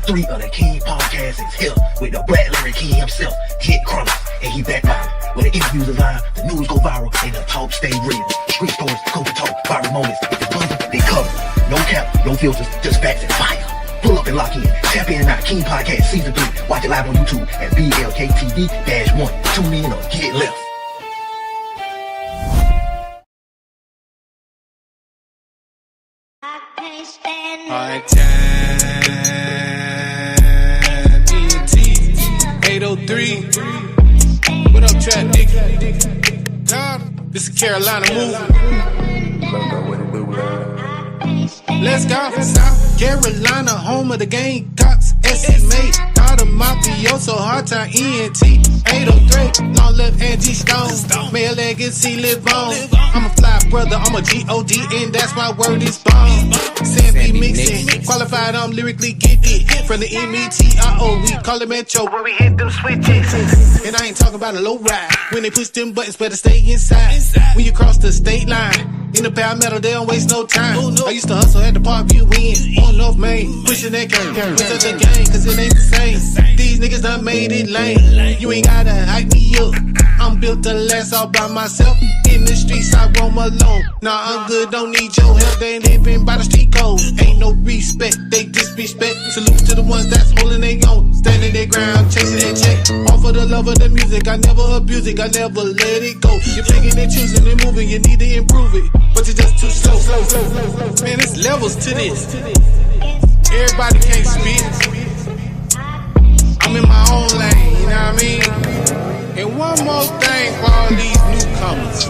Episode 3 of the King Podcast is here with the Black Larry King himself, Jit Chronicles, and he back live. When the interviews are live, the news go viral, and the talk stay real. Street stories, culture talk, viral moments, if it's buzzing, they cover. No cap, no filters, just facts and fire. Pull up and lock in. Tap in now, King Podcast Season 3. Watch it live on YouTube at BLKTV-1. Tune in or get left. Hard time, ENT, 803. What up, Trap Nigga? This is Carolina movie. Let's go. Carolina, home of the Gamecocks, estimate. Call the mafioso, hard time, ENT, 803. Long live Angie Stone, male legacy live on. I'm a fly brother, I'm a G.O.D. and that's my word is bomb. Sandy mixing, qualified, I'm lyrically gifted. From the M-E-T-R-O, we call it Metro, where we hit them switches. And I ain't talking about a low ride. When they push them buttons, better stay inside. When you cross the state line, in the Palmetto, they don't waste no time. I used to hustle at the Parkview Inn, on North Main, pushing that game. Push the game, cause it ain't the same. These niggas done made it lame. You ain't gotta hype me up. I'm built to last all by myself. In the streets, I roam alone. Nah, I'm good, don't need your help. They ain't living by the street code. Ain't no respect, they disrespect. Salute to the ones that's holding their own. Standing their ground, chasing their check. All for the love of the music, I never abuse it, I never let it go. You're picking and choosing and moving, you need to improve it. But you're just too slow. Man, there's levels to this. Everybody can't spit. I'm in my own lane, you know what I mean? And one more thing for all these newcomers.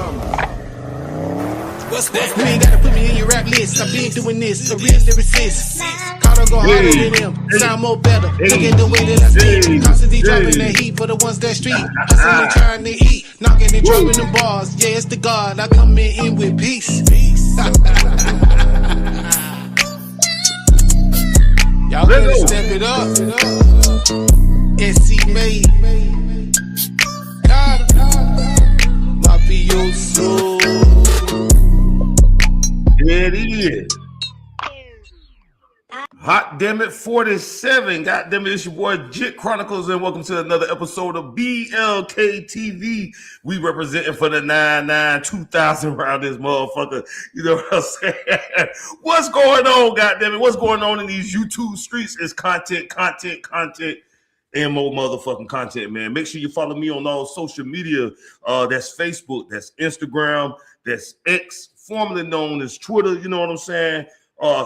What's that? You ain't gotta put me in your rap list. I've been doing this, a real lyricist. Carter go harder than them, sound more better. Look at the way that I speak. Constantly dropping that heat for the ones that street. Hustling, trying to eat, knocking and dropping them bars. Yeah, it's the God. I come in with peace. Y'all better step it up. SC made. Carter, mafioso. There it is. Hot damn it, 47. God damn it, it's your boy Jit Chronicles, and welcome to another episode of BLKTV. We representing for the 99-2000 around this motherfucker. You know what I'm saying? What's going on, God damn it? What's going on in these YouTube streets is content, and more motherfucking content, man. Make sure you follow me on all social media. That's Facebook, that's Instagram, that's X, formerly known as Twitter. You know what I'm saying?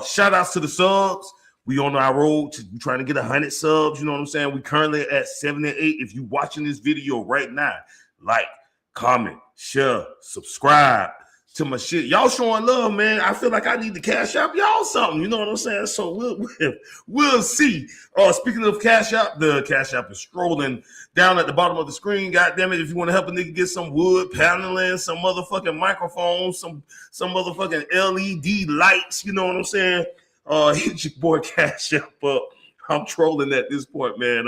Shout outs to the subs. We on our road to trying to get 100 subs. You know what I'm saying? We currently at 78. If you watching this video right now, like, comment, share, subscribe to my shit. Y'all showing love, man. I feel like I need to cash out y'all something. You know what I'm saying? So we'll see. Speaking of cash out, the cash app is scrolling down at the bottom of the screen. God damn it! If you want to help a nigga get some wood paneling, some motherfucking microphones, some motherfucking LED lights. You know what I'm saying? Hit your boy Cash App up. I'm trolling at this point, man.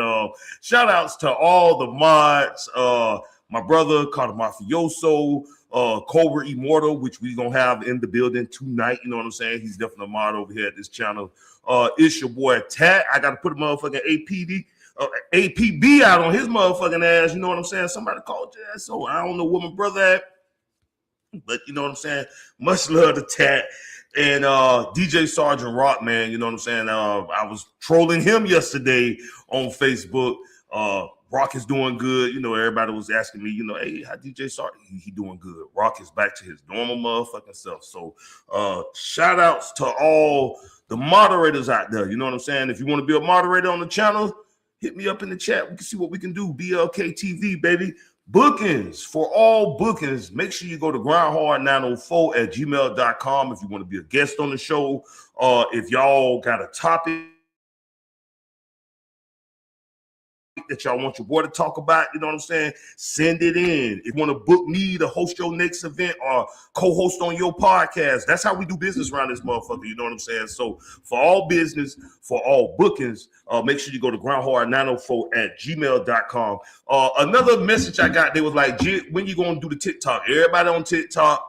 Shout outs to all the mods. My brother, Carter Mafioso, Cobra Immortal, which we gonna have in the building tonight. You know what I'm saying? He's definitely a mod over here at this channel. It's your boy Tat. I gotta put a motherfucking APB out on his motherfucking ass. You know what I'm saying? Somebody called your ass. So I don't know where my brother at, but you know what I'm saying? Much love to Tat. And DJ Sergeant Rock, man, you know what I'm saying? I was trolling him yesterday on Facebook. Rock is doing good. You know, everybody was asking me, you know, hey, how DJ Sergeant? He doing good. Rock is back to his normal motherfucking self. So shout outs to all the moderators out there. You know what I'm saying? If you want to be a moderator on the channel, hit me up in the chat. We can see what we can do. BLKTV, baby. Bookings, for all bookings, make sure you go to groundhard904@gmail.com if you want to be a guest on the show. If y'all got a topic that y'all want your boy to talk about, you know what I'm saying? Send it in. If you want to book me to host your next event or co-host on your podcast, that's how we do business around this motherfucker, you know what I'm saying? So for all business, for all bookings, make sure you go to groundhard904@gmail.com. Another message I got, they was like, when you going to do the TikTok? Everybody on TikTok,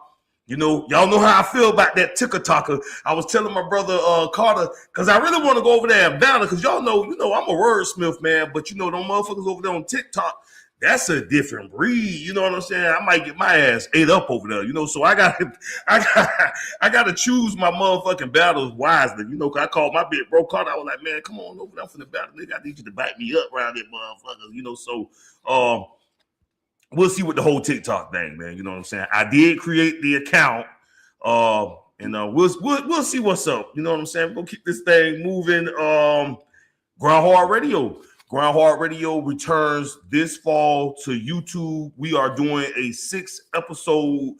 You know, y'all know how I feel about that ticker talker. I was telling my brother Carter, because I really want to go over there and battle, because y'all know, I'm a wordsmith, man. But them motherfuckers over there on TikTok, that's a different breed. You know what I'm saying? I might get my ass ate up over there. So I got to choose my motherfucking battles wisely. Cause I called my big bro Carter. I was like, man, come on over there for the battle, nigga. I need you to back me up around that motherfuckers. So we'll see with the whole TikTok thing, man. You know what I'm saying? I did create the account, and we'll see what's up. You know what I'm saying? We're gonna keep this thing moving. Ground Hard Radio. Ground Hard Radio returns this fall to YouTube. We are doing a 6-episode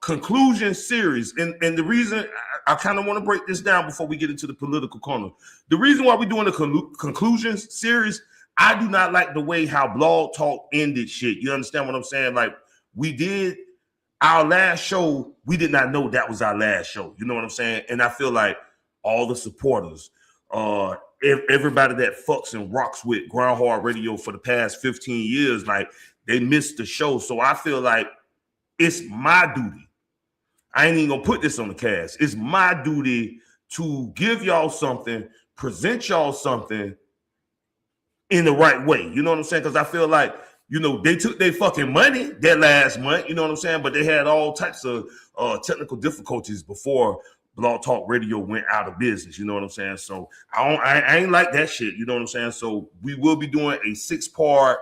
conclusion series, and the reason I kind of want to break this down before we get into the political corner. The reason why we're doing a conclusion series. I do not like the way how Blog Talk ended shit. You understand what I'm saying? Like, we did our last show. We did not know that was our last show. You know what I'm saying? And I feel like all the supporters, everybody that fucks and rocks with Ground Hard Radio for the past 15 years, like, they missed the show. So I feel like it's my duty. I ain't even gonna put this on the cast. It's my duty to give y'all something, present y'all something in the right way. You know what I'm saying? Because I feel like, they took their fucking money that last month, you know what I'm saying? But they had all types of technical difficulties before Blog Talk Radio went out of business. You know what I'm saying? So I ain't like that shit. You know what I'm saying? So we will be doing a 6-part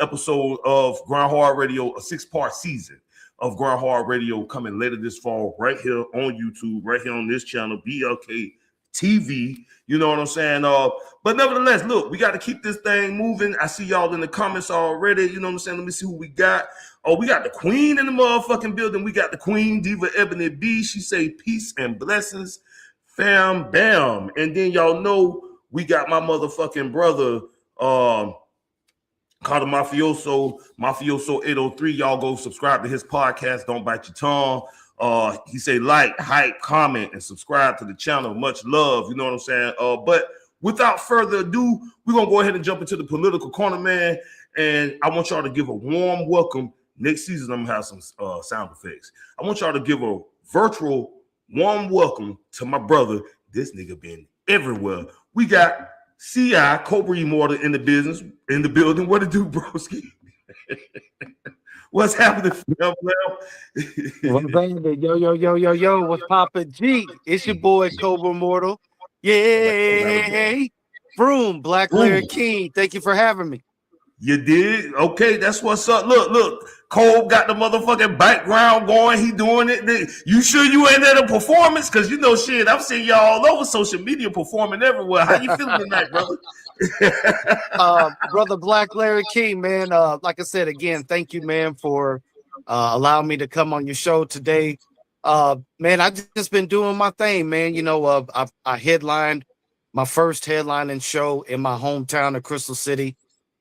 episode of Ground Hard Radio, a 6-part season of Ground Hard Radio coming later this fall, right here on YouTube, right here on this channel, BLKTV. You know what I'm saying? But nevertheless, look, we got to keep this thing moving. I see y'all in the comments already. You know what I'm saying? Let me see who we got. Oh, we got the queen in the motherfucking building. We got the queen, Diva Ebony B. She say peace and blessings, fam, bam. And then y'all know we got my motherfucking brother, called the Mafioso 803. Y'all go subscribe to his podcast, Don't Bite Your Tongue. He say like, hype, comment, and subscribe to the channel. Much love, you know what I'm saying? But without further ado, we're gonna go ahead and jump into the political corner, man. And I want y'all to give a warm welcome. Next season, I'm gonna have some sound effects. I want y'all to give a virtual warm welcome to my brother. This nigga been everywhere. We got CI Cobra Immortal in the building. What to do, broski? What's happening, fam? What's happening? Yo, what's poppin', G? It's your boy Cobra Immortal. Yay! Vroom, Black Larry King. Thank you for having me. You did? Okay, that's what's up. Look, Cole got the motherfucking background going. He doing it. You sure you ain't at a performance? Because shit, I've seen y'all all over social media performing everywhere. How you feeling tonight, brother? Brother Black Larry King, man. Like I said, again, thank you, man, for allowing me to come on your show today. Man, I just been doing my thing, man. I headlined my first headlining show in my hometown of Crystal City.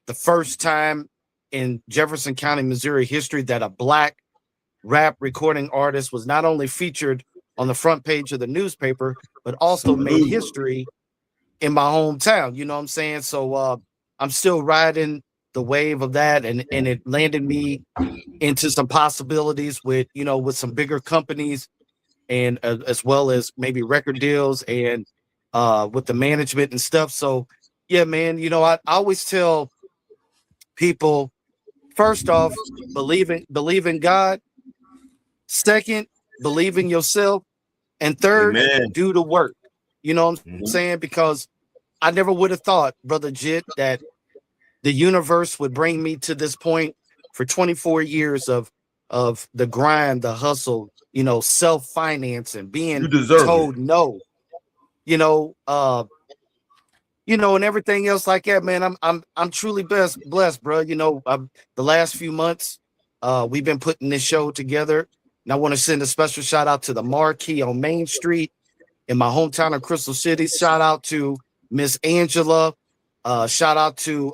The first time in Jefferson County, Missouri history that a Black rap recording artist was not only featured on the front page of the newspaper, but also made history in my hometown. You know what I'm saying? So I'm still riding the wave of that, and it landed me into some possibilities with some bigger companies, and as well as maybe record deals and with the management and stuff. So yeah, man, I always tell people, first off, believe in God. Second, believe in yourself. And third, Amen. Do the work. You know what I'm saying? Because I never would have thought, Brother Jit, that the universe would bring me to this point for 24 years of the grind, the hustle, self-financing, being told no, and everything else like that, man. I'm truly blessed, bro. The last few months, we've been putting this show together, and I want to send a special shout out to the Marquee on Main Street in my hometown of Crystal City. Shout out to Miss Angela. Shout out to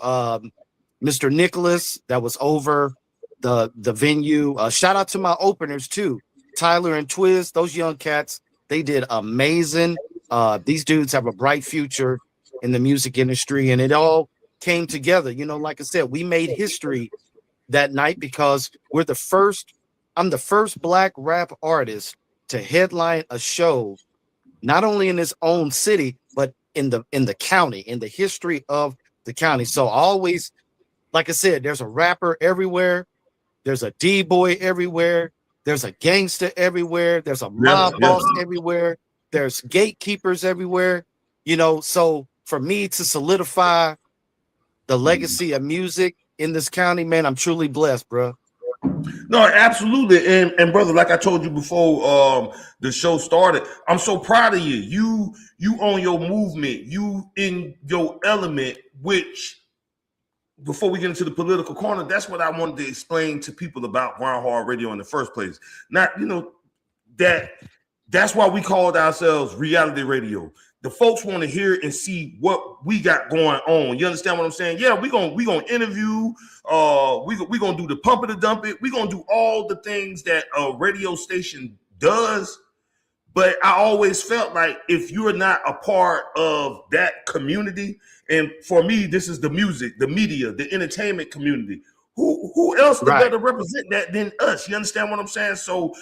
Mr. Nicholas that was over the venue. Shout out to my openers too, Tyler and Twiz. Those young cats, they did amazing. These dudes have a bright future in the music industry, and it all came together. Like I said, we made history that night because we're the first I'm the first black rap artist to headline a show, not only in his own city, but in the county, in the history of the county. So always, like I said, there's a rapper everywhere, there's a D-boy everywhere, there's a gangster everywhere, there's a mob boss everywhere, there's gatekeepers everywhere, you know. So for me to solidify the legacy of music in this county, man, I'm truly blessed, bro. No, absolutely. And brother, like I told you before the show started, I'm so proud of you. You own your movement, you in your element, which before we get into the political corner, that's what I wanted to explain to people about Grind Hard Radio in the first place. Not, you know, that's why we called ourselves reality radio. The folks want to hear and see what we got going on. You understand what I'm saying? Yeah, we gonna interview. We gonna do the pump it or dump it. We gonna do all the things that a radio station does. But I always felt like if you're not a part of that community, and for me, this is the music, the media, the entertainment community. Who else to better represent that than us? You understand what I'm saying? So,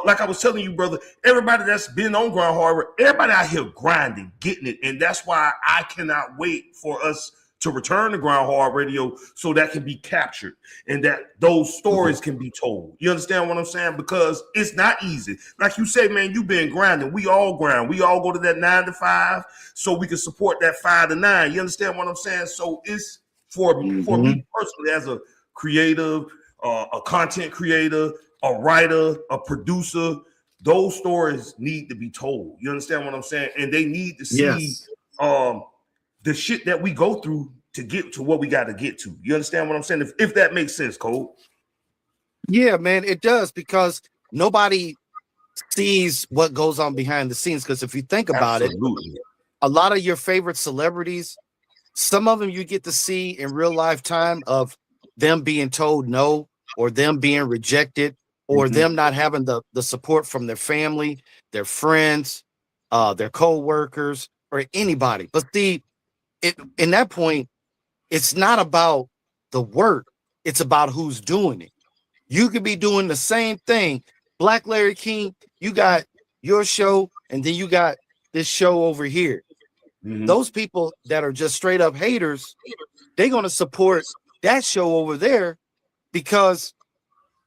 like I was telling you, brother, everybody that's been on Grind Hard, everybody out here grinding, getting it. And that's why I cannot wait for us to return to Grind Hard Radio so that can be captured and that those stories can be told. You understand what I'm saying? Because it's not easy. Like you say, man, you've been grinding. We all grind. We all go to that 9 to 5 so we can support that 5 to 9. You understand what I'm saying? So it's for me personally as a creative, a content creator, a writer, a producer, those stories need to be told. You understand what I'm saying? And they need to see the shit that we go through to get to what we got to get to. You understand what I'm saying? If that makes sense, Cole. Yeah, man, it does, because nobody sees what goes on behind the scenes. Because if you think about it, a lot of your favorite celebrities, some of them you get to see in real life time of them being told no, or them being rejected, or them not having the support from their family, their friends, their co-workers, or anybody. But in that point, it's not about the work, it's about who's doing it. You could be doing the same thing. Black Larry King, you got your show, and then you got this show over here. Those people that are just straight up haters, they're going to support that show over there because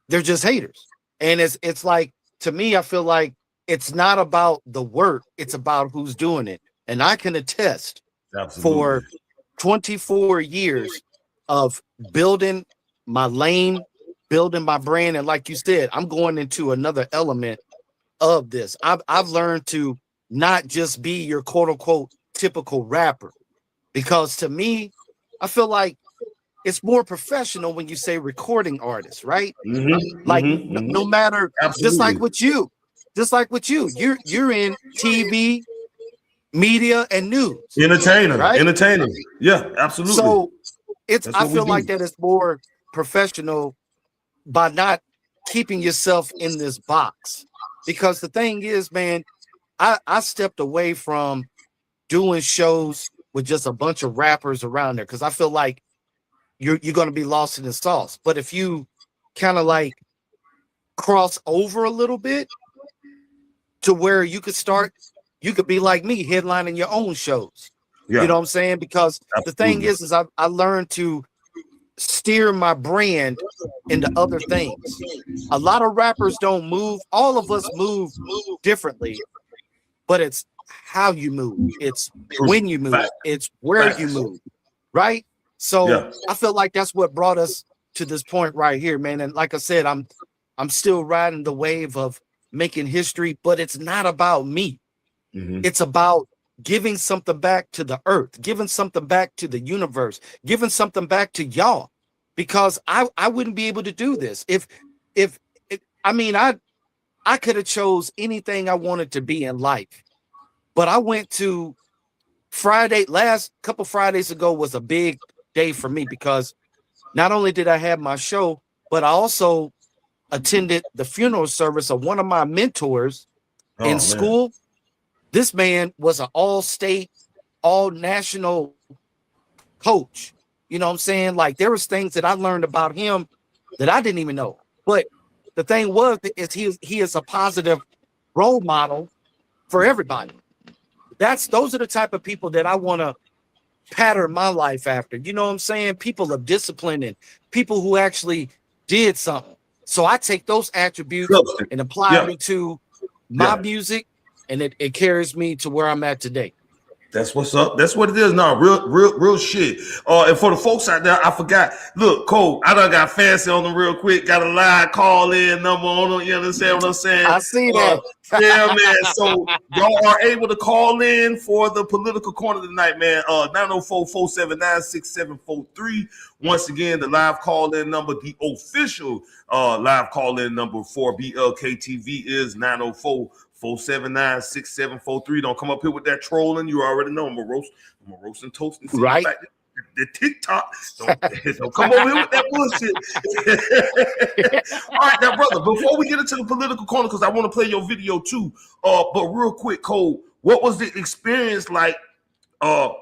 they're just haters. And it's like, to me, I feel like it's not about the work, it's about who's doing it. And I can attest for 24 years of building my lane, building my brand. And like you said, I'm going into another element of this. I've learned to not just be your quote unquote typical rapper, because to me, I feel like it's more professional when you say recording artist, right? No matter, just like with you, you're in TV, media, and news. Entertainer, right? Entertainer. Yeah, absolutely. So I feel like that is more professional by not keeping yourself in this box. Because the thing is, man, I stepped away from doing shows with just a bunch of rappers around there, because I feel like you're going to be lost in the sauce. But if you kind of like cross over a little bit to where you could be like me, headlining your own shows. You know what I'm saying? Because the thing is I learned to steer my brand into other things. A lot of rappers don't move. All of us move differently, but it's how you move. It's when you move. It's where you move. Right? So I feel like that's what brought us to this point right here, man. And like I said, I'm still riding the wave of making history, but it's not about me. It's about giving something back to the earth, giving something back to the universe, giving something back to y'all, because I wouldn't be able to do this if I could have chose anything I wanted to be in life, but I went to last couple Fridays ago was a big day for me, because not only did I have my show, but I also attended the funeral service of one of my mentors in school. This man was an all-state, all-national coach. You know what I'm saying? Like, there was things that I learned about him that I didn't even know. But the thing is he is a positive role model for everybody. Those are the type of people that I want to pattern my life after. You know what I'm saying? People of discipline and people who actually did something. So I take those attributes and apply them to my music, and it carries me to where I'm at today. That's what's up. That's what it is. No, real shit. And for the folks out there, I forgot. Look, Cole, I done got fancy on them real quick. Got a live call-in number on them. You understand what I'm saying? I see that. Yeah, man. So y'all are able to call in for the political corner tonight, man. 904-479-6743. Once again, the live call-in number, the official live call-in number for BLKTV is 904-479-6743. Don't come up here with that trolling. You already know I'm a roast and toast and right. The TikTok. Don't come over here with that bullshit. All right, now, brother, before we get into the political corner, because I want to play your video too. But real quick, Cole, what was the experience like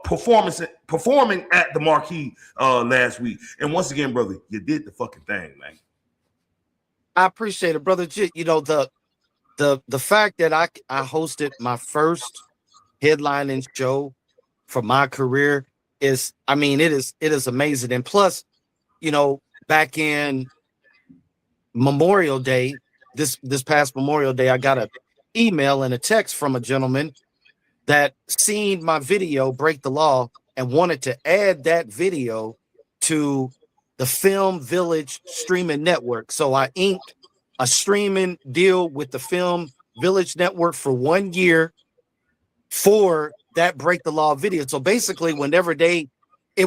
performing at the Marquee last week? And once again, brother, you did the fucking thing, man. I appreciate it, brother. You know, the fact that I hosted my first headlining show for my career is, I mean, it is amazing. And plus, you know, back in Memorial Day, this past Memorial Day, I got an email and a text from a gentleman that seen my video Break the Law and wanted to add that video to the Film Village streaming network. So I inked a streaming deal with the Film Village network for 1 year for that Break the Law video. So basically, whenever it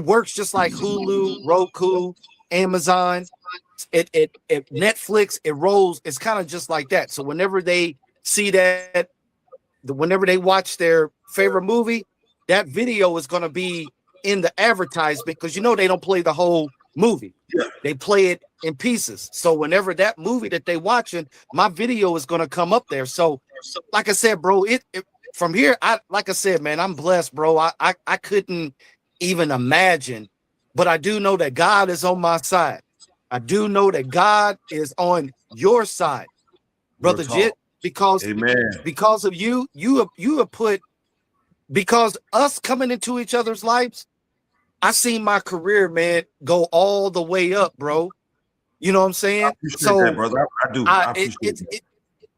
works just like Hulu, Roku, Amazon, it Netflix, it rolls. It's kind of just like that. So whenever they see that, whenever they watch their favorite movie, that video is going to be in the advertisement, because you know they don't play the whole movie. They play it in pieces. So whenever that movie that they watching, my video is going to come up there. So like I said, bro, it from here, like I said, man, I'm blessed, bro. I couldn't even imagine, but I do know that God is on my side. I do know that God is on your side, brother Jit, because of you have put, because us coming into each other's lives, I seen my career, man, go all the way up, bro. You know what I'm saying? I appreciate that, brother. I do.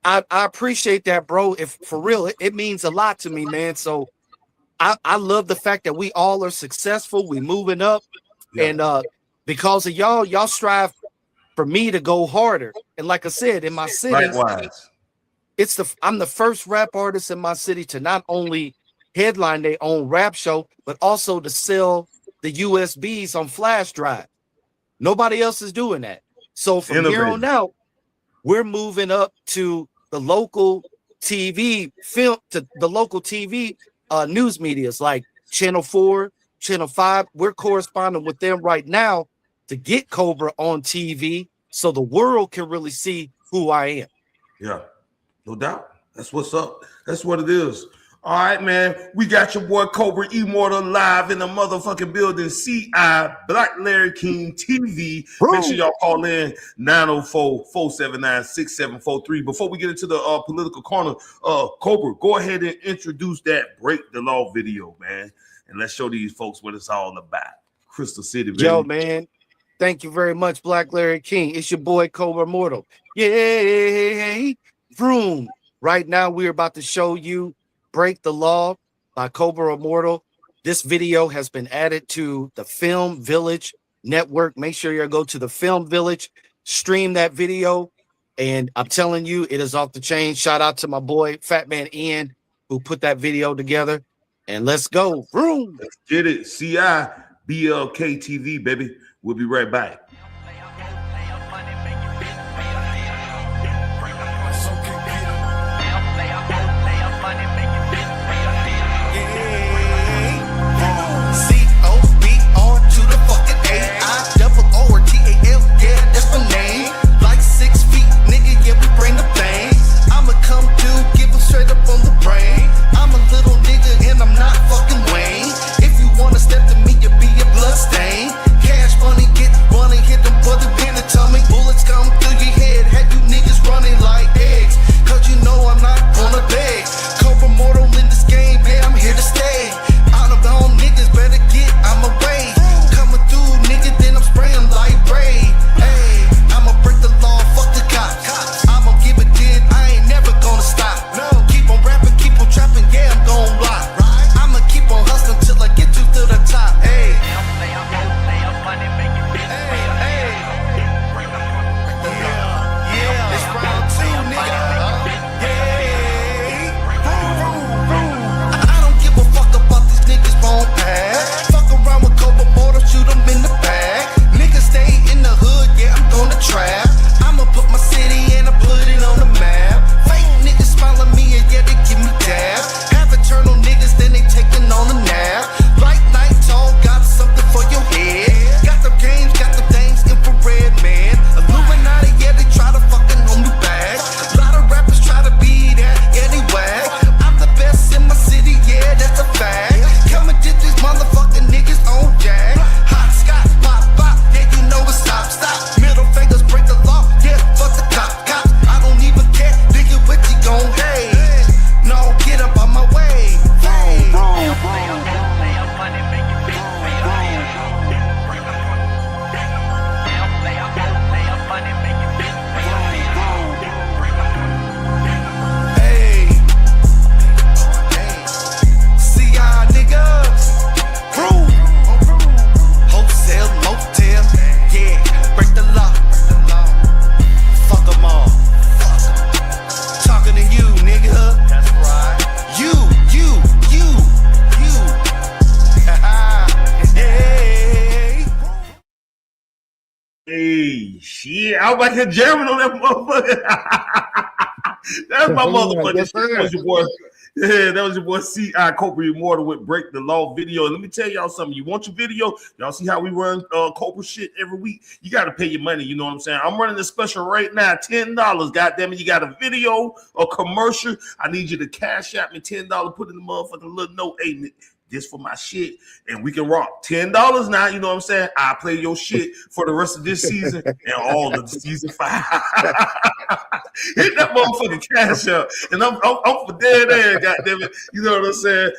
I appreciate that, bro. If for real, it means a lot to me, man. So I love the fact that we all are successful. We moving up, and because of y'all strive for me to go harder. And like I said, in my city, likewise, I'm the first rap artist in my city to not only headline their own rap show, but also to sell the USBs on flash drive. Nobody else is doing that. So from here on out, we're moving up to the local TV news medias like Channel 4, Channel 5. We're corresponding with them right now to get Cobra on TV so the world can really see who I am. Yeah, no doubt. That's what's up. That's what it is. All right, man. We got your boy Cobra Immortal live in the motherfucking building. CI Black Larry King TV. Bro. Make sure y'all call in 904-479-6743. Before we get into the political corner, Cobra, go ahead and introduce that Break the Law video, man. And let's show these folks what it's all about. Crystal City, baby. Yo, man. Thank you very much, Black Larry King. It's your boy Cobra Immortal. Yay! Vroom. Right now, we're about to show you Break the Law by Cobra Immortal. This video has been added to the Film Village network. Make sure you go to the Film Village, stream that video, and I'm telling you, it is off the chain. Shout out to my boy Fat Man Ian, who put that video together. And let's go. Vroom. Let's get it. CI BLKTV, baby. We'll be right back. Stain. Cash money, get money Hey, shit. I was like here jamming on that motherfucker. That's my motherfucking Yes, shit. That was your boy. Yeah, that was your boy C.I. Cobra Immortal with Break the Law video. And let me tell y'all something. You want your video? Y'all see how we run Cobra shit every week? You got to pay your money. You know what I'm saying? I'm running a special right now, $10. God damn it. You got a video or commercial? I need you to cash out me $10. Put in the motherfucking little note. Hey, this for my shit, and we can rock $10 now. You know what I'm saying? I play your shit for the rest of this season and all of the season 5. Hit that motherfucking cash out, and I'm for dead ass. Goddamn it, you know what I'm saying?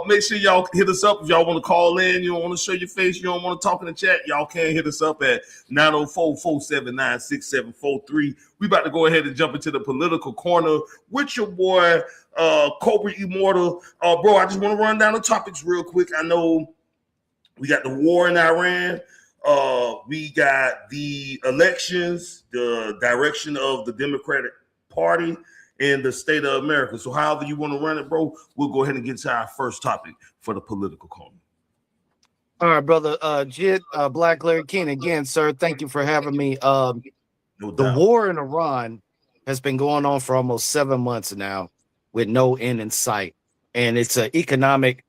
Make sure y'all hit us up if y'all want to call in. You don't want to show your face. You don't want to talk in the chat. Y'all can hit us up at 904-479-6743. We about to go ahead and jump into the political corner with your boy Cobra Immortal. Bro, I just want to run down the topics real quick. I know we got the war in Iran. We got the elections, the direction of the Democratic Party in the state of America. So however you want to run it, bro, we'll go ahead and get to our first topic for the political corner. All right, brother. Jit, Black Larry King, again, sir, thank you for having me. The war in Iran has been going on for almost 7 months now with no end in sight. And it's an economic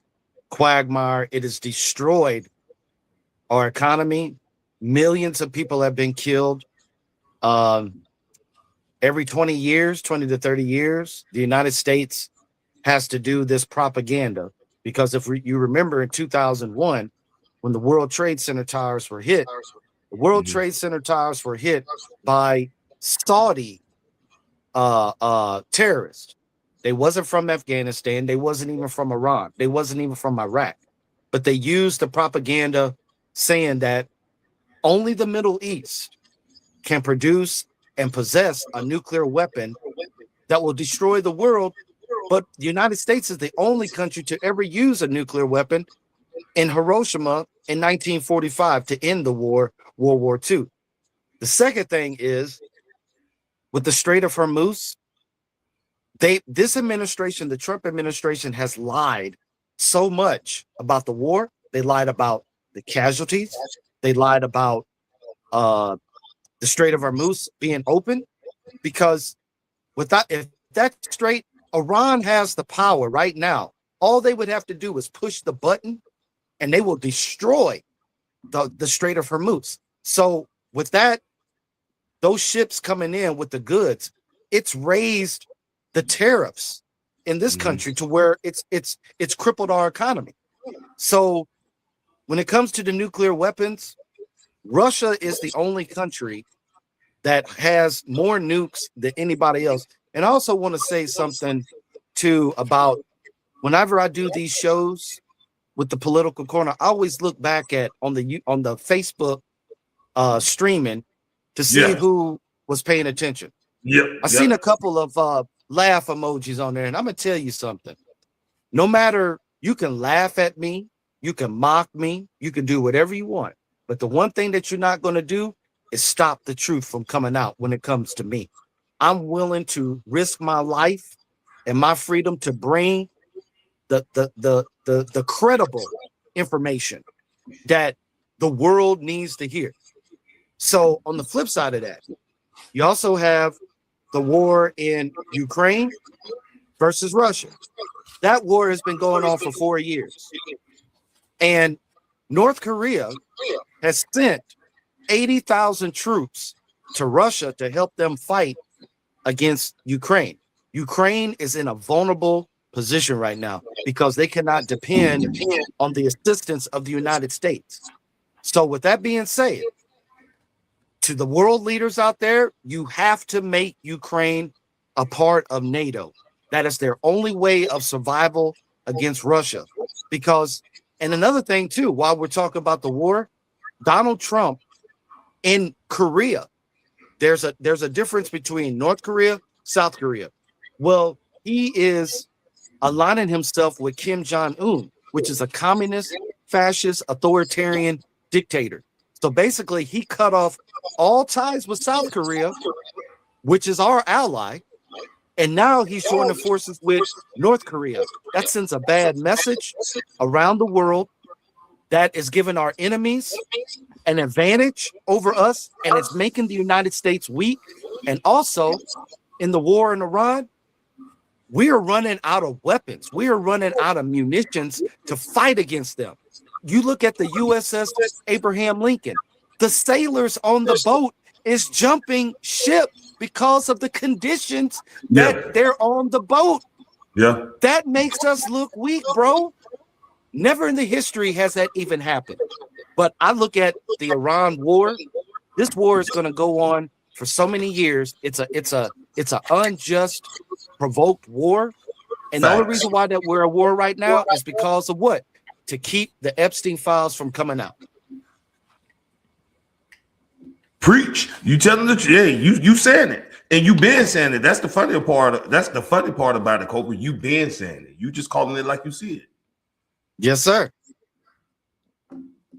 quagmire. It has destroyed our economy. Millions of people have been killed. Every 20 to 30 years, the United States has to do this propaganda. Because if you remember in 2001, when the World Trade Center towers were hit, the World Trade Center towers were hit by Saudi terrorists. They wasn't from Afghanistan. They wasn't even from Iran. They wasn't even from Iraq. But they used the propaganda saying that only the Middle East can produce and possess a nuclear weapon that will destroy the world. But the United States is the only country to ever use a nuclear weapon in Hiroshima in 1945 to end the war, World War II. The second thing is with the Strait of Hormuz, this administration, the Trump administration, has lied so much about the war. They lied about the casualties. They lied about the Strait of Hormuz being open, because if that strait, Iran has the power right now. All they would have to do is push the button and they will destroy the Strait of Hormuz. So with that, those ships coming in with the goods, it's raised the tariffs in this country to where it's crippled our economy. So when it comes to the nuclear weapons, Russia is the only country that has more nukes than anybody else. And I also want to say something too about whenever I do these shows with the political corner, I always look back at on the Facebook streaming to see who was paying attention. I seen a couple of laugh emojis on there, and I'm gonna tell you something. No matter, you can laugh at me, you can mock me, you can do whatever you want, but the one thing that you're not going to do is stop the truth from coming out. When it comes to me, I'm willing to risk my life and my freedom to bring the credible information that the world needs to hear. So on the flip side of that, you also have the war in Ukraine versus Russia. That war has been going on for 4 years. And North Korea has sent 80,000 troops to Russia to help them fight against Ukraine. Ukraine is in a vulnerable position right now because they cannot depend on the assistance of the United States. So with that being said, to the world leaders out there, you have to make Ukraine a part of NATO. That is their only way of survival against Russia. Because, and another thing too, while we're talking about the war, Donald Trump in Korea, there's a difference between North Korea, South Korea. Well, he is aligning himself with Kim Jong-un, which is a communist, fascist, authoritarian dictator. So basically, he cut off all ties with South Korea, which is our ally, and now he's joining forces with North Korea. That sends a bad message around the world that is giving our enemies an advantage over us, and it's making the United States weak. And also, in the war in Iran, we are running out of weapons. We are running out of munitions to fight against them. You look at the USS Abraham Lincoln. The sailors on the boat is jumping ship because of the conditions that they're on the boat. Yeah. That makes us look weak, bro. Never in the history has that even happened. But I look at the Iran war. This war is going to go on for so many years. It's a unjust, provoked war. And the only reason why that we're at war right now is because of what? To keep the Epstein files from coming out. Preach. You telling the truth. Yeah, you saying it. And you been saying it. That's the funny part. That's the funny part about it, Cobra. You been saying it. You just calling it like you see it. Yes, sir.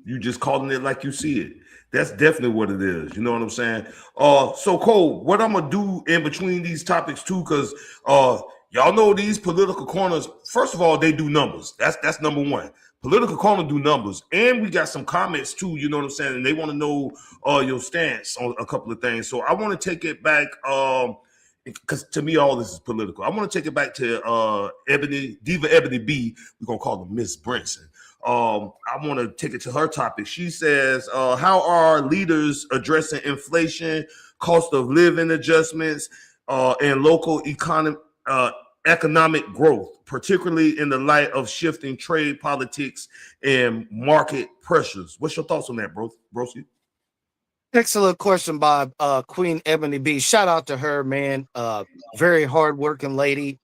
You just calling it like you see it. That's definitely what it is. You know what I'm saying? So Cole, what I'm gonna do in between these topics too, because y'all know these political corners, first of all, they do numbers. That's number one. Political corner do numbers, and we got some comments too, you know what I'm saying? And they want to know your stance on a couple of things. So I want to take it back, because to me, all this is political. I want to take it back to Diva Ebony B. We're gonna call her Miss Brinson. I want to take it to her topic. She says, how are leaders addressing inflation, cost of living adjustments, and local economic growth, particularly in the light of shifting trade politics and market pressures? What's your thoughts on that, broski? Excellent question by Queen Ebony B. Shout out to her, man. Very hardworking lady.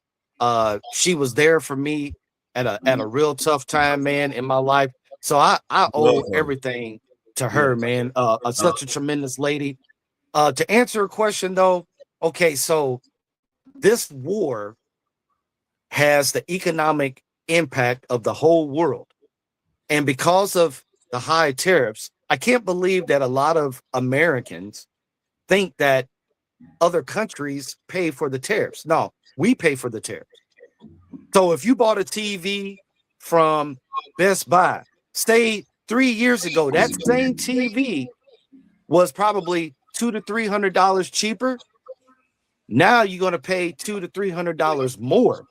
She was there for me at a real tough time, man, in my life. So I owe everything to her, man. Such a tremendous lady. To answer a question though, okay, so this war has the economic impact of the whole world. And because of the high tariffs, I can't believe that a lot of Americans think that other countries pay for the tariffs. No, we pay for the tariffs. So if you bought a TV from Best Buy, say 3 years ago, that same TV was probably $200 to $300 cheaper. Now you're going to pay $200 to $300 more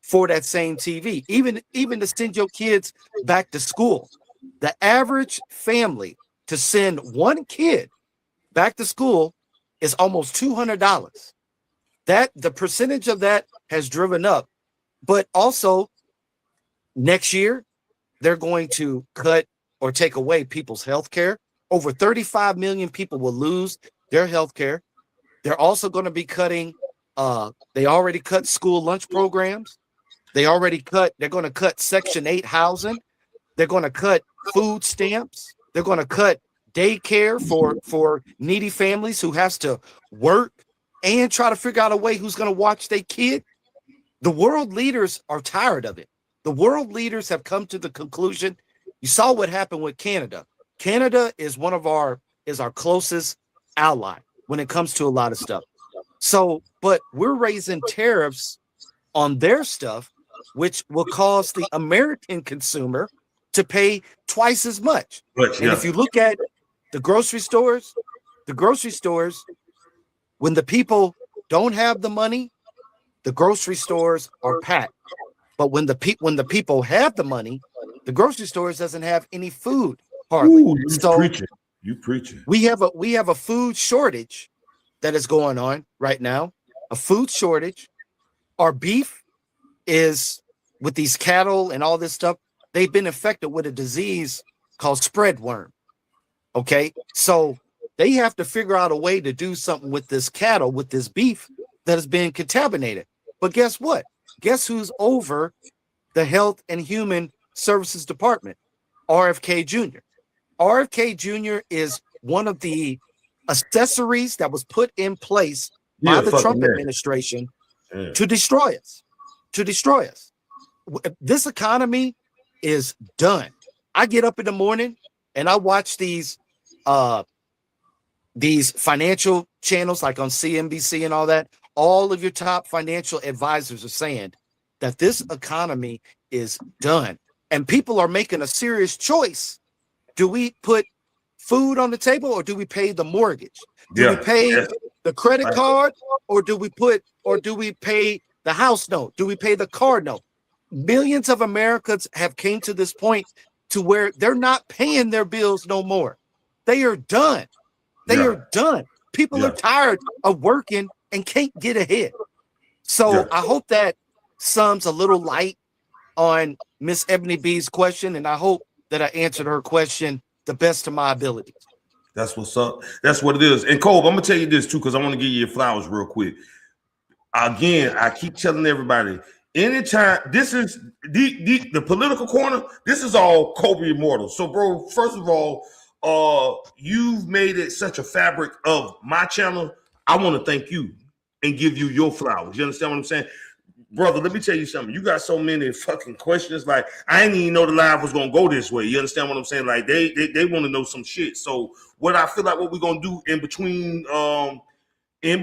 for that same TV, even to send your kids back to school. The average family to send one kid back to school is almost $200. That the percentage of that has driven up, but also next year they're going to cut or take away people's health care. Over 35 million people will lose their health care. They're also going to be cutting. They already cut school lunch programs. They're going to cut Section 8 housing. They're going to cut food stamps. They're going to cut daycare for needy families who has to work and try to figure out a way who's going to watch their kid. The world leaders are tired of it. The world leaders have come to the conclusion. You saw what happened with Canada. Canada is our closest ally when it comes to a lot of stuff. So, but we're raising tariffs on their stuff, which will cause the American consumer to pay twice as much. And if you look at the grocery stores, when the people don't have the money, the grocery stores are packed. But when the people have the money, the grocery stores doesn't have any food hardly. Ooh, you preaching. We have a food shortage that is going on right now. A food shortage. Our beef is with these cattle and all this stuff. They've been infected with a disease called spread worm. Okay, so they have to figure out a way to do something with this cattle, with this beef that has been contaminated. But guess what? Guess who's over the Health and Human Services Department? RFK Jr. RFK Jr. is one of the accessories that was put in place by the Trump administration to destroy us. This economy is done. I get up in the morning and I watch these financial channels like on CNBC and all that. All of your top financial advisors are saying that this economy is done. And people are making a serious choice. Do we put food on the table, or do we pay the mortgage? Do we Yeah. pay the credit Right. card, or do we pay the house note? Do we pay the car note? Millions of Americans have came to this point to where they're not paying their bills no more. They are done. They are done. People are tired of working and can't get ahead. So I hope that sums a little light on Miss Ebony B's question, and I hope that I answered her question the best of my abilities. That's what's up. That's what it is. And Cole, I'm gonna tell you this too, because I want to give you your flowers real quick. Again, I keep telling everybody, anytime this is the political corner, this is all Kobe Immortal. So, bro, first of all, you've made it such a fabric of my channel. I want to thank you and give you your flowers. You understand what I'm saying? Brother, let me tell you something. You got so many fucking questions. Like, I didn't even know the live was gonna go this way. You understand what I'm saying? Like, they want to know some shit. So what I feel like what we're gonna do in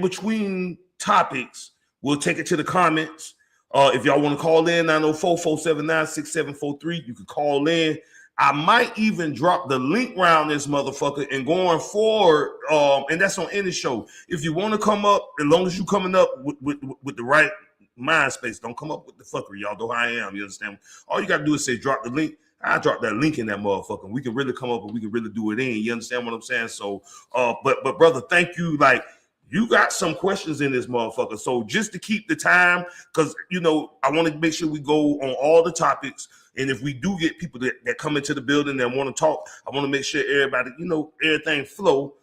between topics, we'll take it to the comments. If y'all want to call in, 904-479-6743, you can call in. I might even drop the link around this motherfucker, and going forward, and that's on any show. If you want to come up, as long as you coming up with the right mind space, don't come up with the fuckery. Y'all know how I am. You understand? All you got to do is say, drop the link. I drop that link in that motherfucker. We can really come up and we can really do it in. You understand what I'm saying? So, but brother, thank you. Like, you got some questions in this motherfucker. So just to keep the time, because, you know, I want to make sure we go on all the topics. And if we do get people that come into the building and want to talk, I want to make sure everybody, you know, everything flow.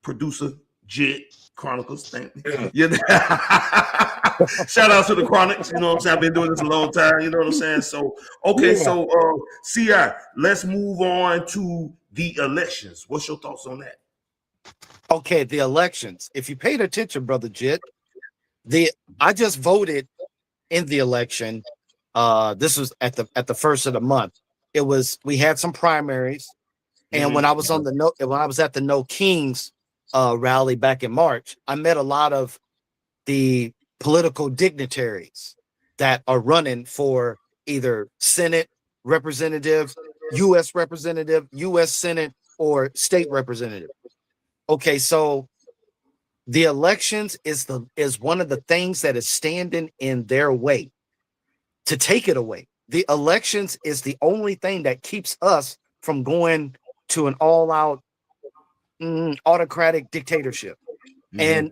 Producer, Jet, Chronicles, thank you. Yeah. Shout out to the Chronics. You know what I'm saying? I've been doing this a long time. You know what I'm saying? So, okay, so CI, let's move on to the elections. What's your thoughts on that? Okay, the elections. If you paid attention, Brother Jit, I just voted in the election. This was at the first of the month. We had some primaries, and when I was at the No Kings rally back in March, I met a lot of the political dignitaries that are running for either Senate representative, U.S. representative, U.S. Senate, or state representative. Okay, so the elections is one of the things that is standing in their way to take it away. The elections is the only thing that keeps us from going to an all-out autocratic dictatorship. And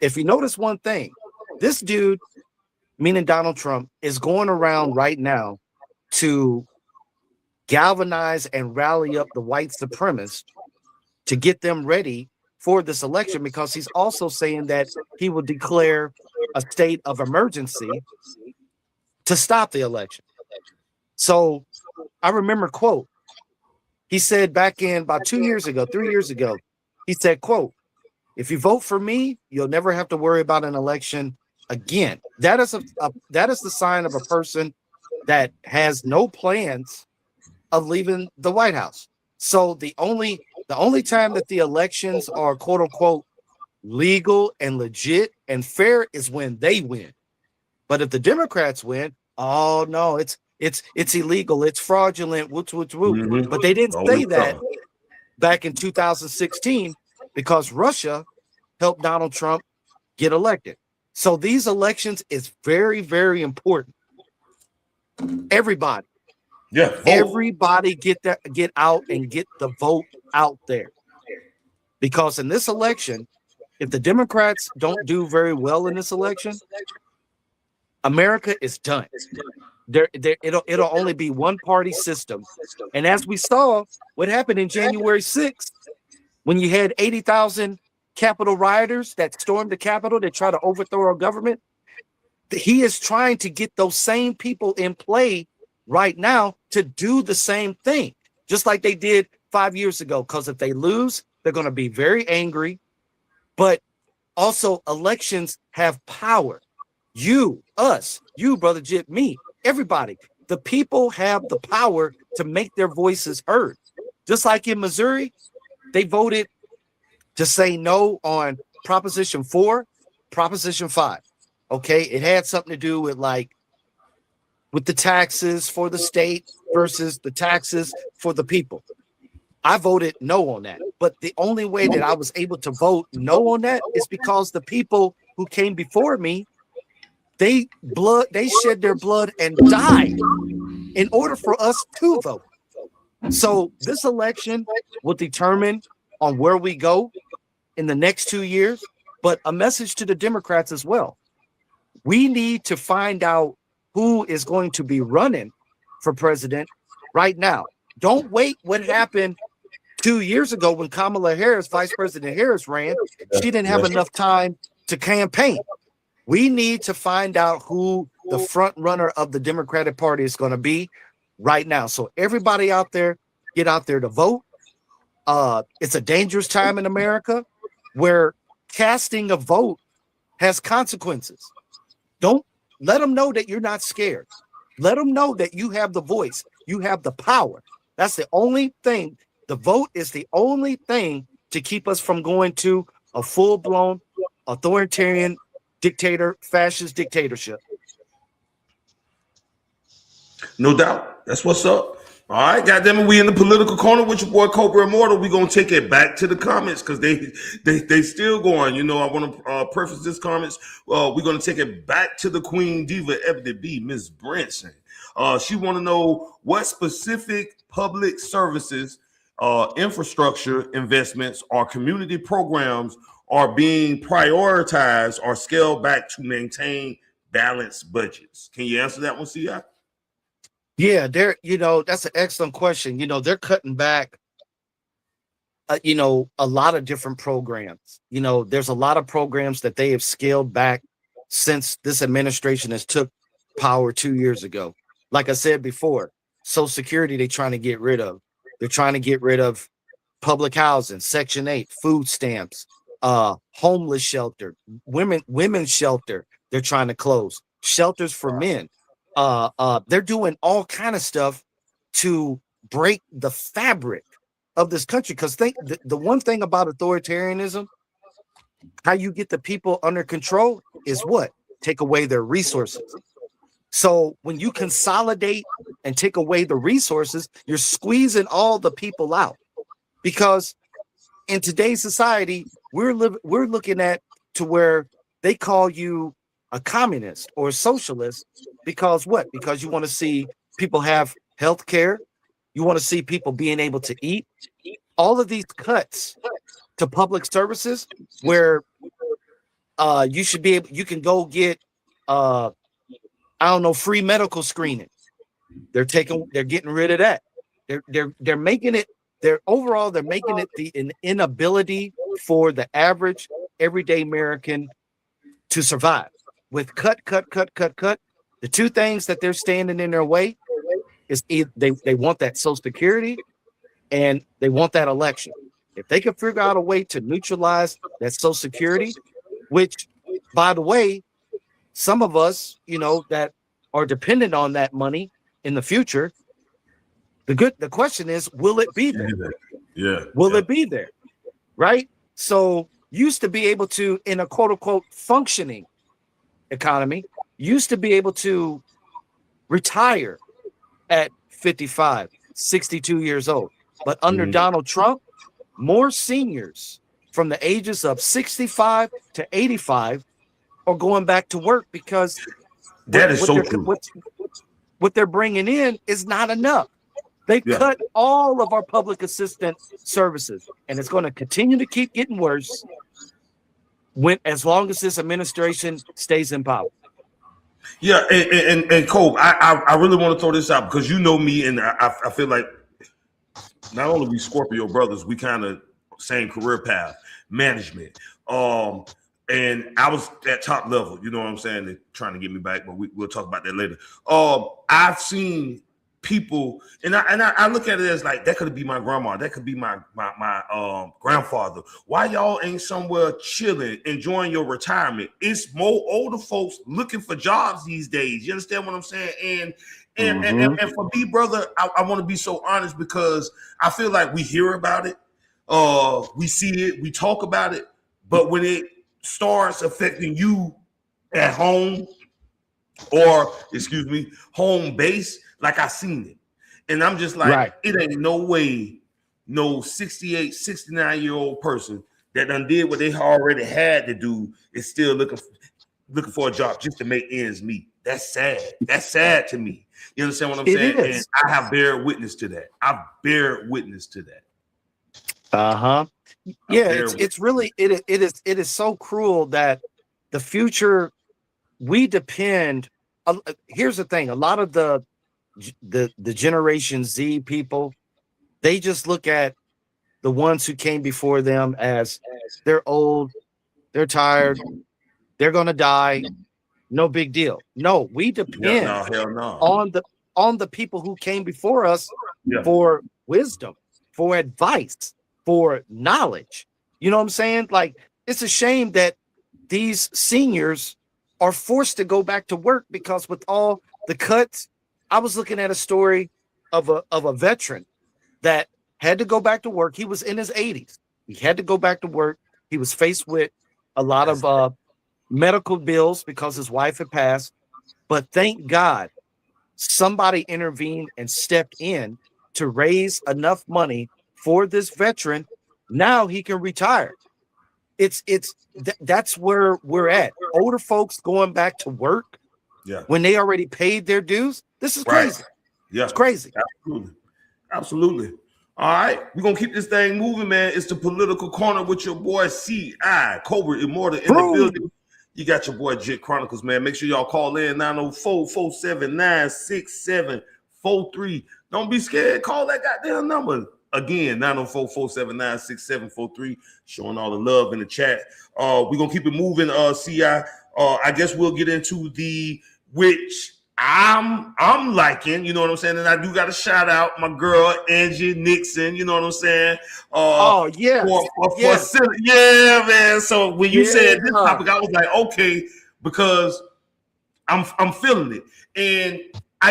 if you notice one thing, this dude, meaning Donald Trump, is going around right now to galvanize and rally up the white supremacists to get them ready for this election, because he's also saying that he will declare a state of emergency to stop the election. So I remember, quote, he said back in about 3 years ago, he said, quote, "If you vote for me, you'll never have to worry about an election again." That is the sign of a person that has no plans of leaving the White House. So the only time that the elections are quote unquote legal and legit and fair is when they win. But if the Democrats win, oh no, it's illegal, it's fraudulent, whoop. But they didn't say that back in 2016 because Russia helped Donald Trump get elected. So these elections is very, very important. Everybody get out and get the vote out there. Because in this election, if the Democrats don't do very well in this election, America is done. It'll only be one party system. And as we saw what happened in January 6th, when you had 80,000 Capitol rioters that stormed the Capitol to try to overthrow our government, he is trying to get those same people in play right now to do the same thing, just like they did 5 years ago. Because if they lose, they're going to be very angry. But also, elections have power. You, us, you, Brother Jip, me, everybody. The people have the power to make their voices heard. Just like in Missouri, they voted to say no on Proposition 4, Proposition 5. Okay, it had something to do with the taxes for the state versus the taxes for the people. I voted no on that. But the only way that I was able to vote no on that is because the people who came before me, they shed their blood and died in order for us to vote. So this election will determine on where we go in the next 2 years. But a message to the Democrats as well. We need to find out who is going to be running for president right now. Don't wait what happened 2 years ago when Kamala Harris, Vice President Harris, ran. She didn't have enough time to campaign. We need to find out who the front runner of the Democratic Party is going to be right now. So everybody out there, get out there to vote. It's a dangerous time in America where casting a vote has consequences. Don't let them know that you're not scared. Let them know that you have the voice. You have the power. That's the only thing. The vote is the only thing to keep us from going to a full-blown authoritarian fascist dictatorship. No doubt. That's what's up. All right, goddamn it, we in the political corner with your boy Cobra Immortal. We're gonna take it back to the comments because they still going. You know, I want to preface this comments. We're gonna take it back to the Queen Diva FDB, Miss Branson. She want to know what specific public services, infrastructure investments, or community programs are being prioritized or scaled back to maintain balanced budgets. Can you answer that one, CI? Yeah, that's an excellent question. They're cutting back, a lot of different programs. There's a lot of programs that they have scaled back since this administration has took power 2 years ago. Like I said before, Social Security, they're trying to get rid of. They're trying to get rid of public housing, Section 8, food stamps, homeless shelter, women's shelter. They're trying to close shelters for men. They're doing all kind of stuff to break the fabric of this country. Because the one thing about authoritarianism, how you get the people under control is what? Take away their resources. So when you consolidate and take away the resources, you're squeezing all the people out. Because in today's society, we're looking at to where they call you a communist or a socialist because what? Because you want to see people have health care. You want to see people being able to eat. All of these cuts to public services where you can go get free medical screening. They're getting rid of that. They're making it an inability for the average everyday American to survive. With cut. The two things that they're standing in their way is they want that Social Security and they want that election. If they could figure out a way to neutralize that Social Security, which, by the way, some of us, that are dependent on that money in the future, the question is, will it be there? Yeah. Will it be there? Right? So used to be able to, in a quote unquote functioning economy, used to be able to retire at 55, 62 years old. But under Donald Trump, more seniors from the ages of 65 to 85 are going back to work because that is so true. What they're bringing in is not enough. They cut all of our public assistance services, and it's going to continue to keep getting worse as long as this administration stays in power. Yeah, and Cole, I really want to throw this out because you know me, and I feel like not only we Scorpio brothers, we kind of same career path, management. And I was at top level, you know what I'm saying? They're trying to get me back, but we'll talk about that later. I've seen people, and I look at it as like that could be my grandma, that could be my grandfather. Why y'all ain't somewhere chilling, enjoying your retirement? It's more older folks looking for jobs these days. You understand what I'm saying? And for me, brother, I want to be so honest because I feel like we hear about it, we see it, we talk about it, but when it starts affecting you at home or home base, like I seen it, and I'm just like, It ain't no way no 68, 69-year-old person that done did what they already had to do is still looking for a job just to make ends meet. That's sad. That's sad to me. You understand what I'm saying? And I have bear witness to that. I bear witness to that. Yeah, it's really it is so cruel that the future we depend. Here's the thing: a lot of the Generation Z people, they just look at the ones who came before them as they're old, they're tired, they're gonna die. No big deal. No, we depend on the people who came before us for wisdom, for advice, for knowledge. You know what I'm saying? Like, it's a shame that these seniors are forced to go back to work because with all the cuts, I was looking at a story of a veteran that had to go back to work. He was in his 80s. He had to go back to work. He was faced with a lot of medical bills because his wife had passed. But thank God somebody intervened and stepped in to raise enough money for this veteran. Now he can retire. That's where we're at. Older folks going back to work when they already paid their dues. This is crazy. Yeah, it's crazy. Absolutely. All right, we're gonna keep this thing moving, man. It's the political corner with your boy C.I. Cobra Immortal in the building. You got your boy Jit Chronicles, man. Make sure y'all call in 904-479-6743. Don't be scared. Call that goddamn number. Again, 904-479-6743. Showing all the love in the chat. We're gonna keep it moving, C.I. I guess we'll get into the which I'm liking, you know what I'm saying? And I do got to shout out my girl Angie Nixon, you know what I'm saying? Yeah, man. So when you said this topic, I was like, okay, because I'm feeling it. And I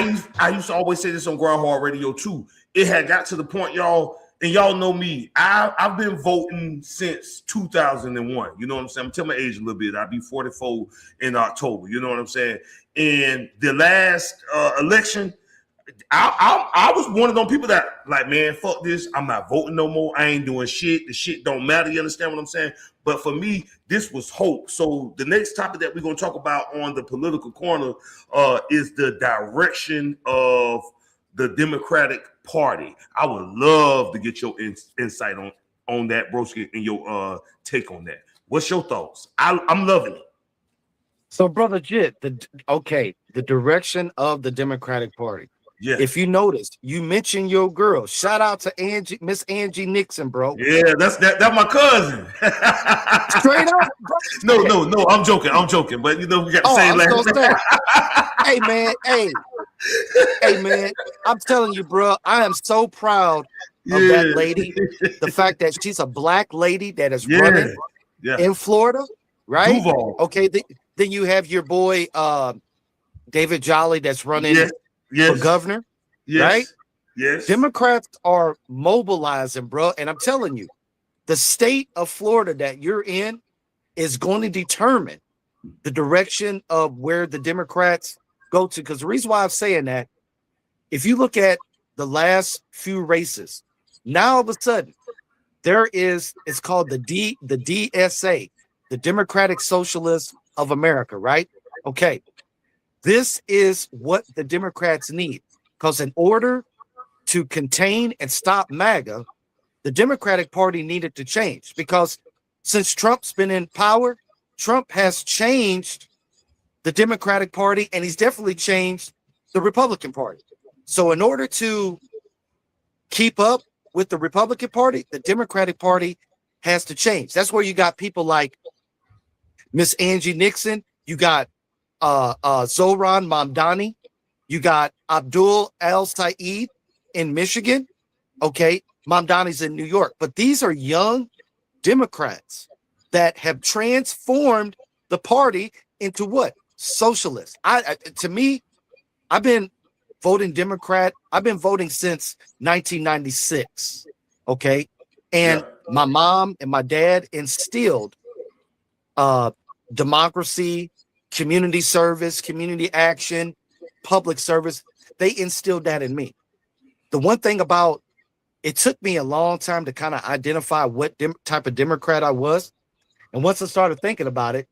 used to always say this on Groundhog Radio too. It had got to the point, y'all, and y'all know me. I've been voting since 2001. You know what I'm saying? I'm telling my age a little bit. I'll be 44 in October. You know what I'm saying? And the last election, I was one of those people that like, man, fuck this. I'm not voting no more. I ain't doing shit. The shit don't matter. You understand what I'm saying? But for me, this was hope. So the next topic that we're going to talk about on the political corner is the direction of the Democratic Party. I would love to get your insight on that, broski, and your take on that. What's your thoughts? I'm loving it. So, Brother Jit, the direction of the Democratic Party. Yeah. If you noticed, you mentioned your girl. Shout out to Angie, Miss Angie Nixon, bro. Yeah, that's my cousin. Straight up, bro. No, I'm joking. But you know, we got the same last name. Hey, man, I'm telling you, bro, I am so proud of that lady. The fact that she's a black lady that is running in Florida, right? Duval. Okay, then you have your boy David Jolly that's running for governor, right? Yes. Democrats are mobilizing, bro, and I'm telling you, the state of Florida that you're in is going to determine the direction of where the Democrats go to. Because the reason why I'm saying that, if you look at the last few races, now all of a sudden it's called the DSA, the Democratic Socialists of America, right? Okay, this is what the Democrats need, because in order to contain and stop MAGA, the Democratic Party needed to change, because since Trump's been in power, Trump has changed the Democratic Party, and he's definitely changed the Republican Party. So in order to keep up with the Republican Party, the Democratic Party has to change. That's where you got people like Miss Angie Nixon, you got Zohran Mamdani, you got Abdul El-Sayed in Michigan. Okay, Mamdani's in New York. But these are young Democrats that have transformed the party into what? Socialists. To me, I've been voting Democrat. I've been voting since 1996. Okay. And my mom and my dad instilled democracy, community service, community action, public service. They instilled that in me. The one thing about it took me a long time to kind of identify what type of Democrat I was. And once I started thinking about it,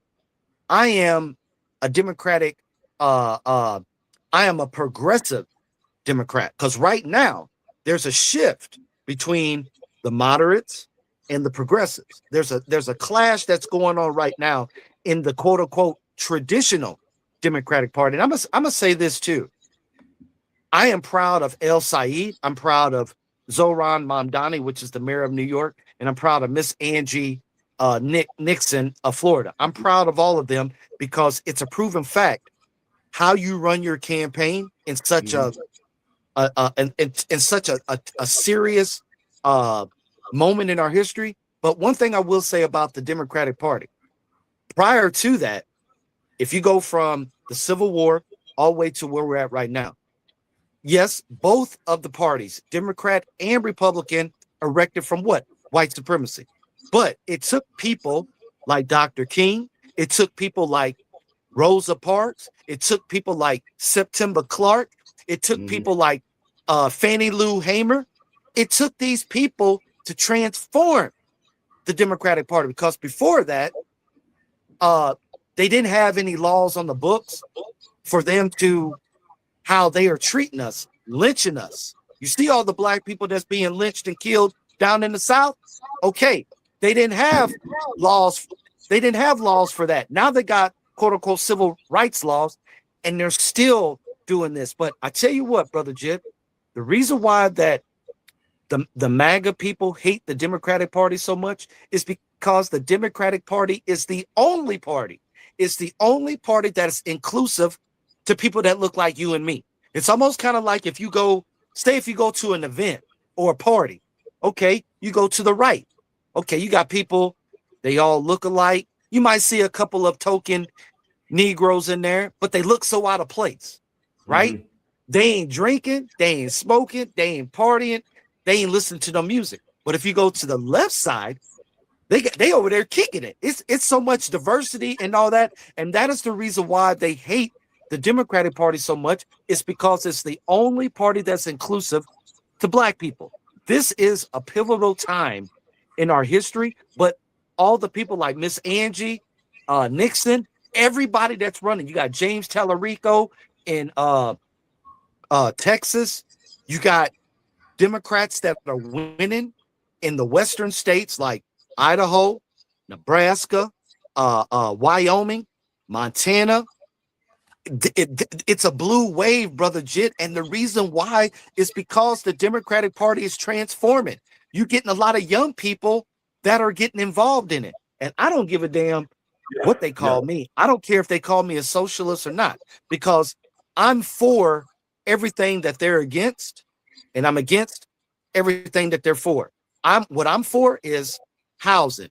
I am a Democratic, I am a progressive Democrat, because right now there's a shift between the moderates and the progressives. There's a clash that's going on right now in the quote unquote traditional Democratic Party. And I'm gonna say this too. I am proud of El Said. I'm proud of Zohran Mamdani, which is the mayor of New York, and I'm proud of Miss Angie Nixon of Florida. I'm proud of all of them because it's a proven fact how you run your campaign in such in such a serious moment in our history. But one thing I will say about the Democratic Party, prior to that, if you go from the Civil War all the way to where we're at right now, yes, both of the parties, Democrat and Republican, erected from what? White supremacy. But it took people like Dr. King. It took people like Rosa Parks. It took people like September Clark. It took people like Fannie Lou Hamer. It took these people to transform the Democratic Party, because before that, they didn't have any laws on the books for them to how they are treating us, lynching us. You see all the black people that's being lynched and killed down in the South? Okay, they didn't have laws. They didn't have laws for that. Now they got quote unquote civil rights laws, and they're still doing this. But I tell you what, Brother Jib, the reason why that the MAGA people hate the Democratic Party so much is because the Democratic Party is the only party. It's the only party that is inclusive to people that look like you and me. It's almost kind of like if you go to an event or a party, okay, you go to the right. Okay, you got people, they all look alike. You might see a couple of token Negroes in there, but they look so out of place, right? They ain't drinking, they ain't smoking, they ain't partying, they ain't listening to no music. But if you go to the left side, they over there kicking it. It's so much diversity and all that, and that is the reason why they hate the Democratic Party so much. Is because it's the only party that's inclusive to black people. This is a pivotal time in our history, but all the people like Miss Angie Nixon, everybody that's running, you got James Tallarico in Texas, you got Democrats that are winning in the western states like Idaho, Nebraska, Wyoming, Montana. It's a blue wave, Brother Jit, and the reason why is because the Democratic Party is transforming. You're getting a lot of young people that are getting involved in it, and I don't give a damn what they call me. I don't care if they call me a socialist or not, because I'm for everything that they're against, and I'm against everything that they're for. What I'm for is housing,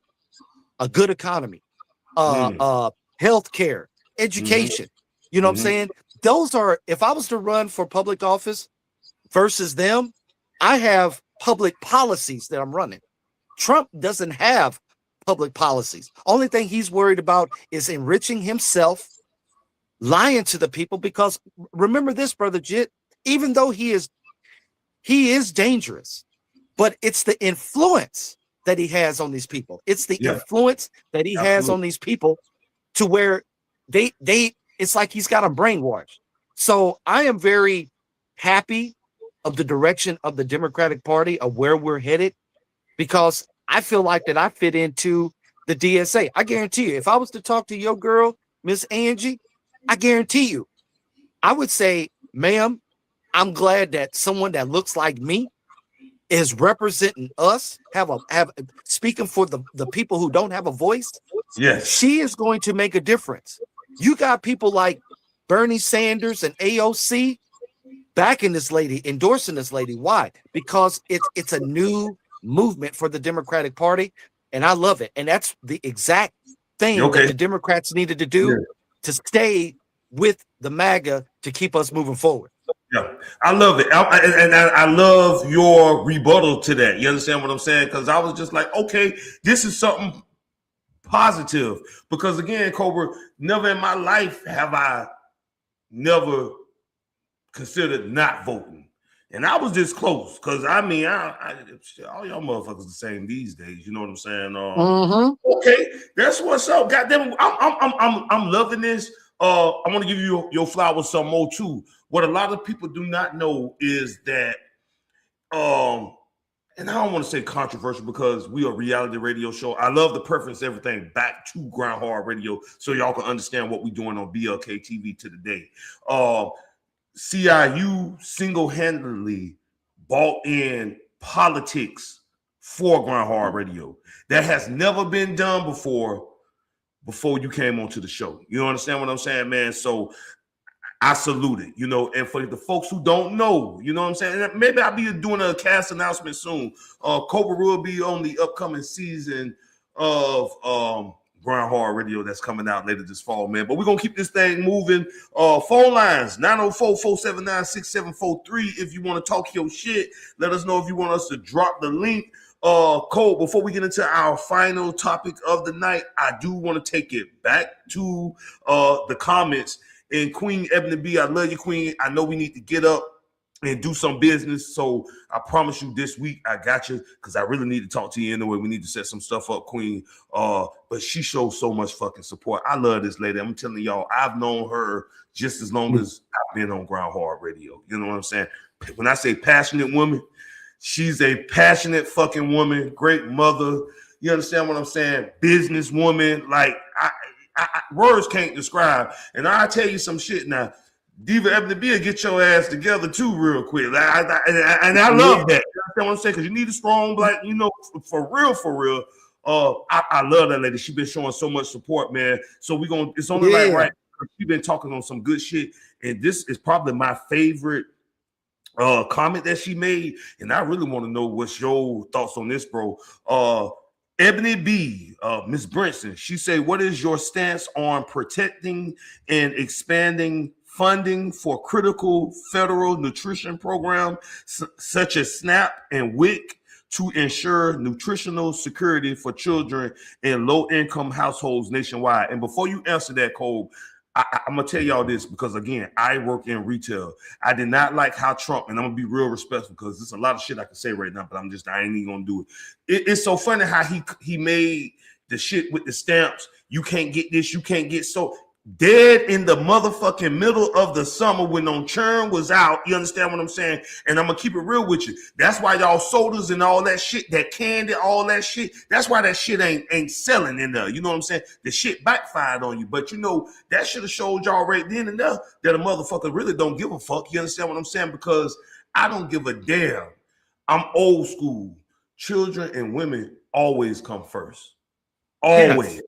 a good economy, health care, education. You know what I'm saying? Those are, if I was to run for public office versus them, I have public policies that I'm running. Trump doesn't have public policies. Only thing he's worried about is enriching himself, lying to the people, because remember this, Brother Jit, even though he is dangerous, but it's the influence that he has on these people. It's the influence that he has on these people to where they it's like he's got them brainwashed. So I am very happy of the direction of the Democratic Party, of where we're headed, because I feel like that I fit into the DSA. I guarantee you, if I was to talk to your girl, Miss Angie, I guarantee you, I would say, ma'am, I'm glad that someone that looks like me is representing us, have speaking for the people who don't have a voice. Yes, she is going to make a difference. You got people like Bernie Sanders and AOC backing this lady, endorsing this lady. Why? Because it's a new movement for the Democratic Party, and I love it. And that's the exact thing that the Democrats needed to do to stay with the MAGA to keep us moving forward. Yeah, I love it. I love your rebuttal to that. You understand what I'm saying? Because I was just like, okay, this is something positive. Because again, Cobra, never in my life have I never considered not voting. And I was this close because I mean, all y'all motherfuckers the same these days. You know what I'm saying? Okay, that's what's up. Goddamn, I'm loving this. I want to give you your flowers some more too. What a lot of people do not know is that, and I don't want to say controversial because we are a reality radio show. I love to preference everything back to Grind Hard Radio so y'all can understand what we're doing on BLKTV to the day. CIU single-handedly bought in politics for Grind Hard Radio. That has never been done before you came onto the show. You understand what I'm saying, man? So I salute it, you know, and for the folks who don't know, you know what I'm saying? Maybe I'll be doing a cast announcement soon. Cobra will be on the upcoming season of Grind Hard Radio that's coming out later this fall, man. But we're going to keep this thing moving. Phone lines, 904-479-6743. If you want to talk your shit, let us know if you want us to drop the link. Cole, before we get into our final topic of the night, I do want to take it back to the comments. And Queen Ebony B, I love you, Queen. I know we need to get up and do some business. So I promise you this week I got you because I really need to talk to you anyway. We need to set some stuff up, Queen. But she shows so much fucking support. I love this lady. I'm telling y'all, I've known her just as long as I've been on Grind Hard Radio. You know what I'm saying? When I say passionate woman, she's a passionate fucking woman, great mother. You understand what I'm saying? Businesswoman. Like, words can't describe. And I'll tell you some shit now. Diva Ebony B will get your ass together too real quick. And I love that. You understand what I'm saying? Because you need a strong black, you know, for real. I love that lady. She's been showing so much support, man. So it's only like right. She's been talking on some good shit. And this is probably my favorite comment that she made. And I really want to know what's your thoughts on this, bro. Ebony B, Miss Brinson, she said, what is your stance on protecting and expanding funding for critical federal nutrition programs such as SNAP and WIC to ensure nutritional security for children in low-income households nationwide? And before you answer that, Cole, I'm going to tell y'all this because, again, I work in retail. I did not like how Trump, and I'm going to be real respectful because there's a lot of shit I can say right now, but I ain't even going to do it. It's so funny how he made the shit with the stamps. You can't get this, you can't get so. Dead in the motherfucking middle of the summer when no churn was out. You understand what I'm saying? And I'm going to keep it real with you. That's why y'all sodas and all that shit, that candy, all that shit, that's why that shit ain't selling in there. You know what I'm saying? The shit backfired on you. But you know, that should have showed y'all right then and there that a motherfucker really don't give a fuck. You understand what I'm saying? Because I don't give a damn. I'm old school. Children and women always come first. Always. Yes.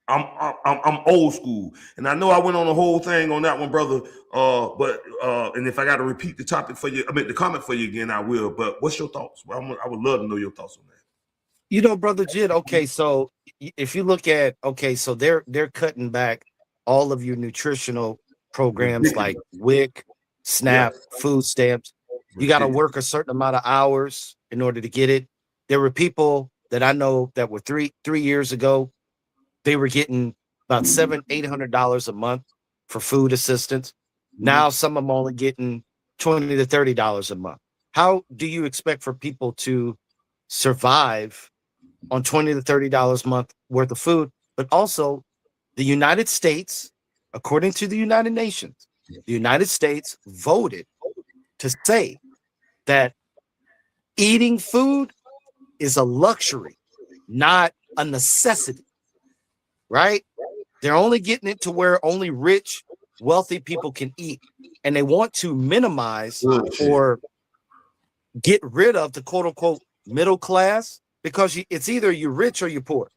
I'm old school, and I know I went on a whole thing on that one, brother. But and if I got to repeat the topic for you, the comment for you again, I will. But what's your thoughts? I would love to know your thoughts on that. You know, brother Jid. Okay, so if you look at so they're cutting back all of your nutritional programs like WIC, SNAP, food stamps. You got to work a certain amount of hours in order to get it. There were people that I know that were three years ago. They were getting about $700-800 a month for food assistance. Now some of them only getting $20 to $30 a month. How do you expect for people to survive on $20 to $30 a month worth of food? But also, the United States, according to the United Nations, the United States voted to say that eating food is a luxury, not a necessity. Right? They're only getting it to where only rich, wealthy people can eat. And they want to minimize or get rid of the quote unquote middle class because it's either you're rich or you're poor.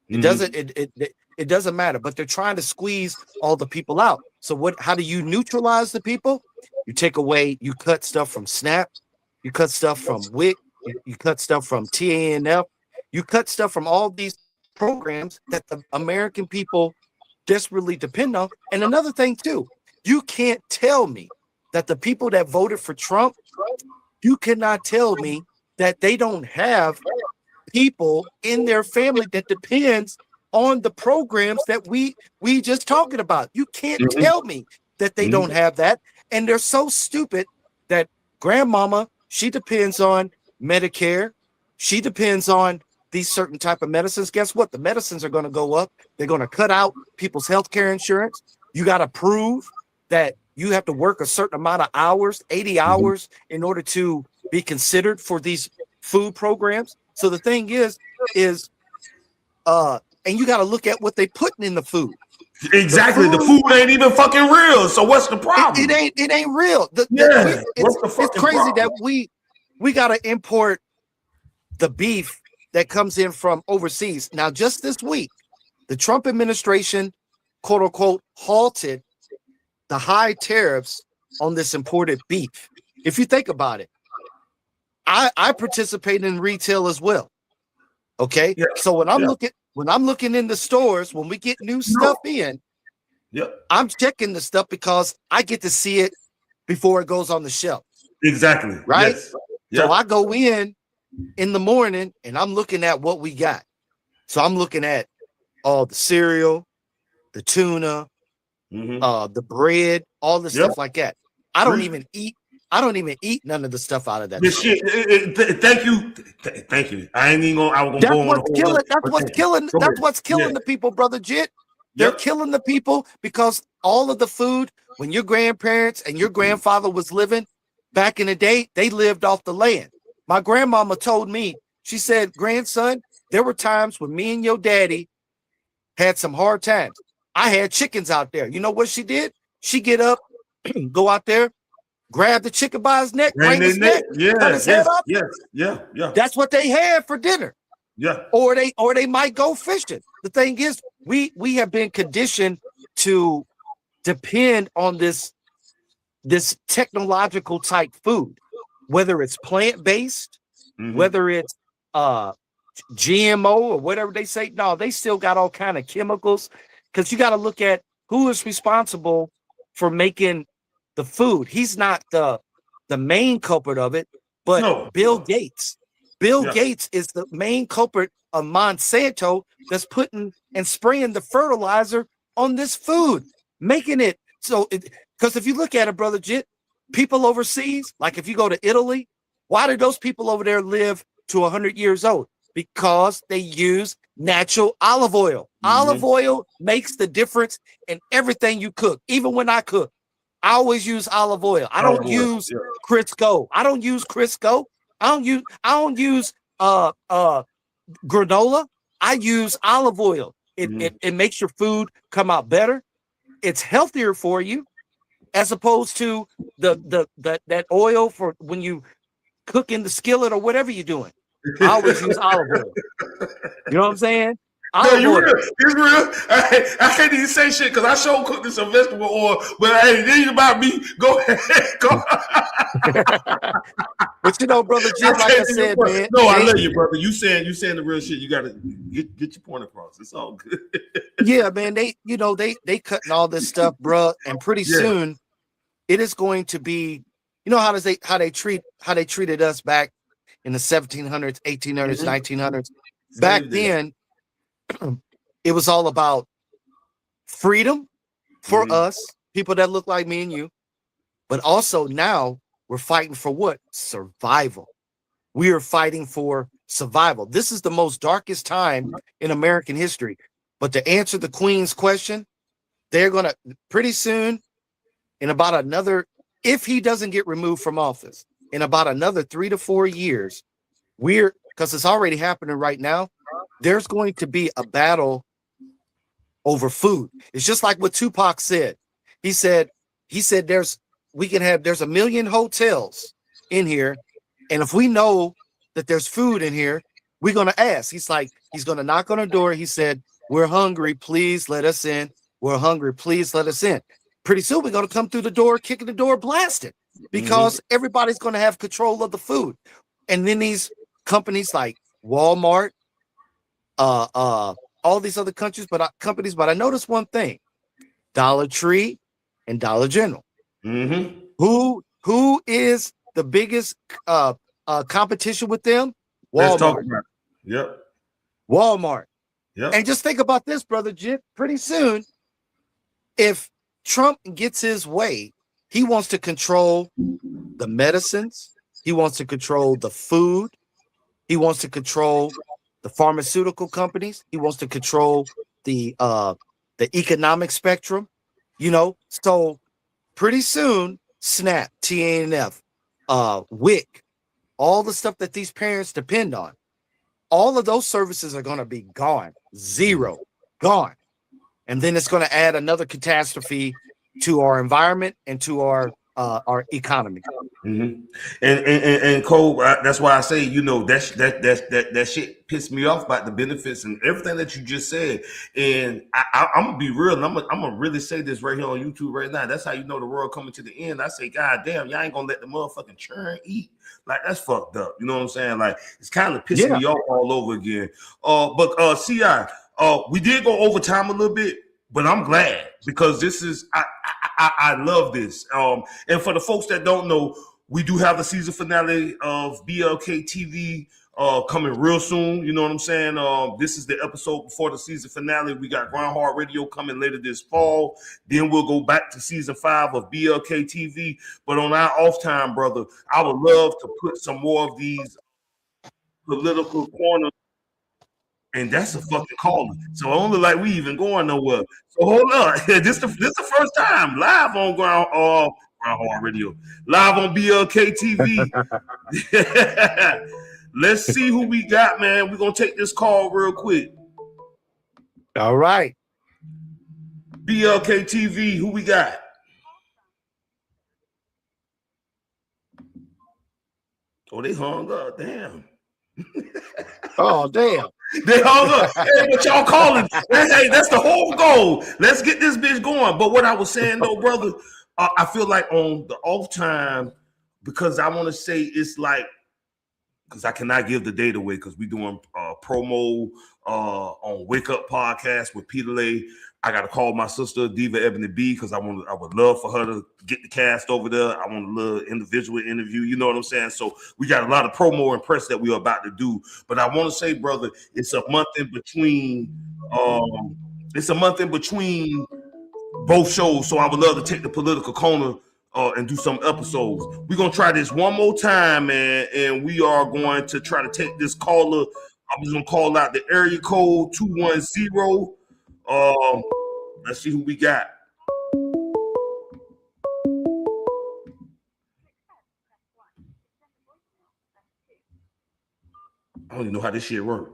It doesn't matter, but they're trying to squeeze all the people out. So how do you neutralize the people? You you cut stuff from SNAP, you cut stuff from WIC, you cut stuff from TANF, you cut stuff from all these programs that the American people desperately depend on. And another thing too, you can't tell me that the people that voted for Trump, you cannot tell me that they don't have people in their family that depends on the programs that we just talking about. You can't tell me that they don't have that. And they're so stupid that grandmama, she depends on Medicare. She depends on these certain type of medicines. Guess what? The medicines are going to go up. They're going to cut out people's health care insurance. You got to prove that you have to work a certain amount of hours, 80 hours, in order to be considered for these food programs. So the thing is, and you got to look at what they putting in the food. Exactly. The food ain't even fucking real. So what's the problem? It ain't real. It's crazy that we got to import the beef that comes in from overseas. Now, just this week, the Trump administration, quote unquote, halted the high tariffs on this imported beef. If you think about it, I participate in retail as well. Okay. Yeah. So when I'm looking in the stores, when we get new stuff in, I'm checking the stuff because I get to see it before it goes on the shelf. Exactly. Right. Yes. So I go in the morning and I'm looking at what we got. So I'm looking at all the cereal, the tuna, the bread, all the stuff like that. I don't even eat none of the stuff out of that. Shit. Thank you. I ain't even gonna. I was gonna go on. That's what's killing the people, brother Jit. They're killing the people because all of the food, when your grandparents and your grandfather was living back in the day, they lived off the land. My grandmama told me, she said, grandson, there were times when me and your daddy had some hard times. I had chickens out there. You know what she did? She get up, go out there, grab the chicken by his neck, bring his neck, cut his head up. Yeah. That's what they had for dinner. Yeah. Or they might go fishing. The thing is, we have been conditioned to depend on this technological type food, whether it's plant-based, whether it's GMO or whatever they say. No, they still got all kind of chemicals, because you got to look at who is responsible for making the food. He's not the main culprit of it, but Bill Gates. Bill Gates is the main culprit of Monsanto that's putting and spraying the fertilizer on this food, making it so. Because if you look at it, brother Jit, people overseas, like if you go to Italy, why do those people over there live to 100 years old? Because they use natural olive oil. Olive oil makes the difference in everything you cook. Even when I cook, I always use olive oil. I don't use Crisco. I don't use Crisco. I don't use granola. I use olive oil. It makes your food come out better. It's healthier for you, as opposed to that oil for when you cook in the skillet or whatever you're doing. I always use olive oil. You know what I'm saying? No, you're real. It's real. I can't even say shit because I sure cooked this some vegetable oil. But hey, it ain't about me. Go ahead. Go. But you know, brother Jim, like I said, man. No, I love you, brother. You saying the real shit. You gotta get your point across. It's all good. Yeah, man. They cutting all this stuff, bro. And pretty soon, it is going to be. You know how they treated us back in the 1700s, 1800s, 1900s. Back then, it was all about freedom for us, people that look like me and you. But also now we're fighting for what? Survival. We are fighting for survival. This is the most darkest time in American history. But to answer the Queen's question, they're going to pretty soon, in about another, if he doesn't get removed from office, in about another 3 to 4 years, because it's already happening right now, there's going to be a battle over food. It's just like what Tupac said. He said there's a million hotels in here, and if we know that there's food in here, we're gonna ask. He's gonna knock on a door. He said, "We're hungry, please let us in. We're hungry, please let us in." Pretty soon we're gonna come through the door, kicking the door, blasting, because everybody's gonna have control of the food. And then these companies like Walmart, all these other companies, but I noticed one thing: Dollar Tree and Dollar General. Who is the biggest competition with them? Walmart. Yep. Walmart. Yep. And just think about this, brother Jim. Pretty soon, if Trump gets his way, he wants to control the medicines. He wants to control the food. He wants to control the pharmaceutical companies. He wants to control the economic spectrum. So pretty soon, SNAP, TANF, WIC, all the stuff that these parents depend on, all of those services are going to be gone. Zero, gone. And then it's going to add another catastrophe to our environment and to our economy. Mm-hmm. And Cole, that's why I say, that shit pissed me off about the benefits and everything that you just said. And I'm gonna be real. And I'm gonna really say this right here on YouTube right now. That's how you know the world coming to the end. I say, God damn, y'all ain't gonna let the motherfucking churn eat. Like, that's fucked up. You know what I'm saying? Like, it's kind of pissing me off all over again. But CI, we did go over time a little bit, but I'm glad because this is I love this. And for the folks that don't know, we do have the season finale of BLKTV coming real soon. You know what I'm saying? This is the episode before the season finale. We got Groundhog Radio coming later this fall. Then we'll go back to season 5 of BLKTV. But on our off time, brother, I would love to put some more of these political corners. And that's a fucking caller. So only like we even going nowhere. So hold on. This the first time live on Groundhog Radio, live on BLKTV. Let's see who we got, man. We're gonna take this call real quick. All right. BLKTV, who we got? Oh, they hung up. Damn. Oh, damn. They hung up. Hey, what y'all calling? Hey, that's the whole goal. Let's get this bitch going. But what I was saying, though, brother, I feel like on the off time, because I want to say it's like, because I cannot give the date away because we're doing promo on Wake Up Podcast with Peter Lay. I got to call my sister, Diva Ebony B, because I would love for her to get the cast over there. I want a little individual interview. You know what I'm saying? So we got a lot of promo and press that we're about to do. But I want to say, brother, it's a month in between. It's a month in between both shows. So I would love to take the political corner and do some episodes. We're going to try this one more time, man. And we are going to try to take this caller. I'm just going to call out the area code 210. Let's see who we got. I don't even know how this shit works.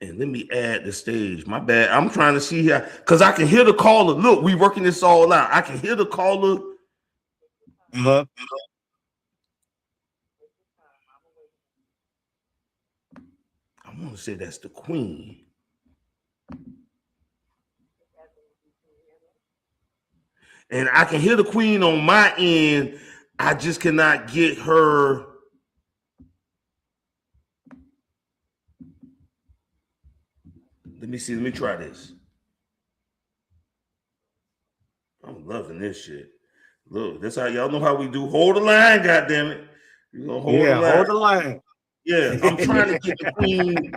And let me add the stage. My bad. I'm trying to see here because I can hear the caller. Look, we working this all out. I can hear the caller. Uh-huh. I want to say that's the queen. And I can hear the queen on my end. I just cannot get her. Let me see. Let me try this. I'm loving this shit. Look, that's how y'all know how we do. Hold the line, goddammit. You're gonna hold the line. Hold the line. Yeah, I'm trying to get the queen.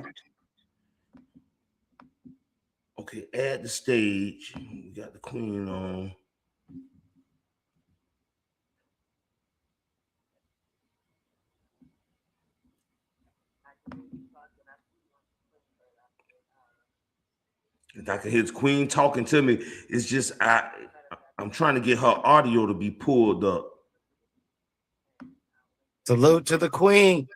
Okay, add the stage. We got the queen on. And I can hear the queen talking to me. It's just I'm trying to get her audio to be pulled up. Salute to the queen.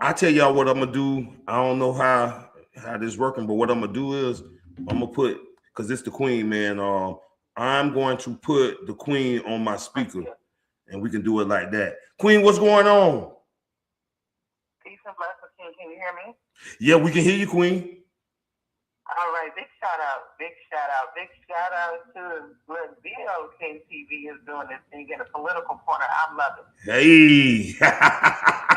I tell y'all what I'm gonna do. I don't know how this working, but what I'm gonna do is I'm gonna put, because it's the queen, man. I'm going to put the queen on my speaker, and we can do it like that. Queen, what's going on? Peace and blessings. Can you hear me? Yeah, we can hear you, Queen. All right, big shout out to what BLKTV is doing this thing in a political corner. I'm loving it. Hey.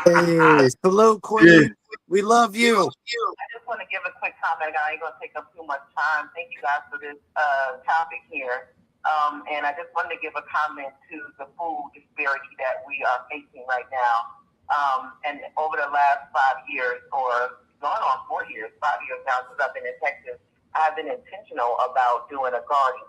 Hey, salute, queen. Yeah. We love you. I just want to give a quick comment. I ain't going to take up too much time. Thank you guys for this topic here. And I just wanted to give a comment to the food disparity that we are facing right now. And over the last 5 years, or going on 4 years, 5 years now since I've been in Texas, I've been intentional about doing a garden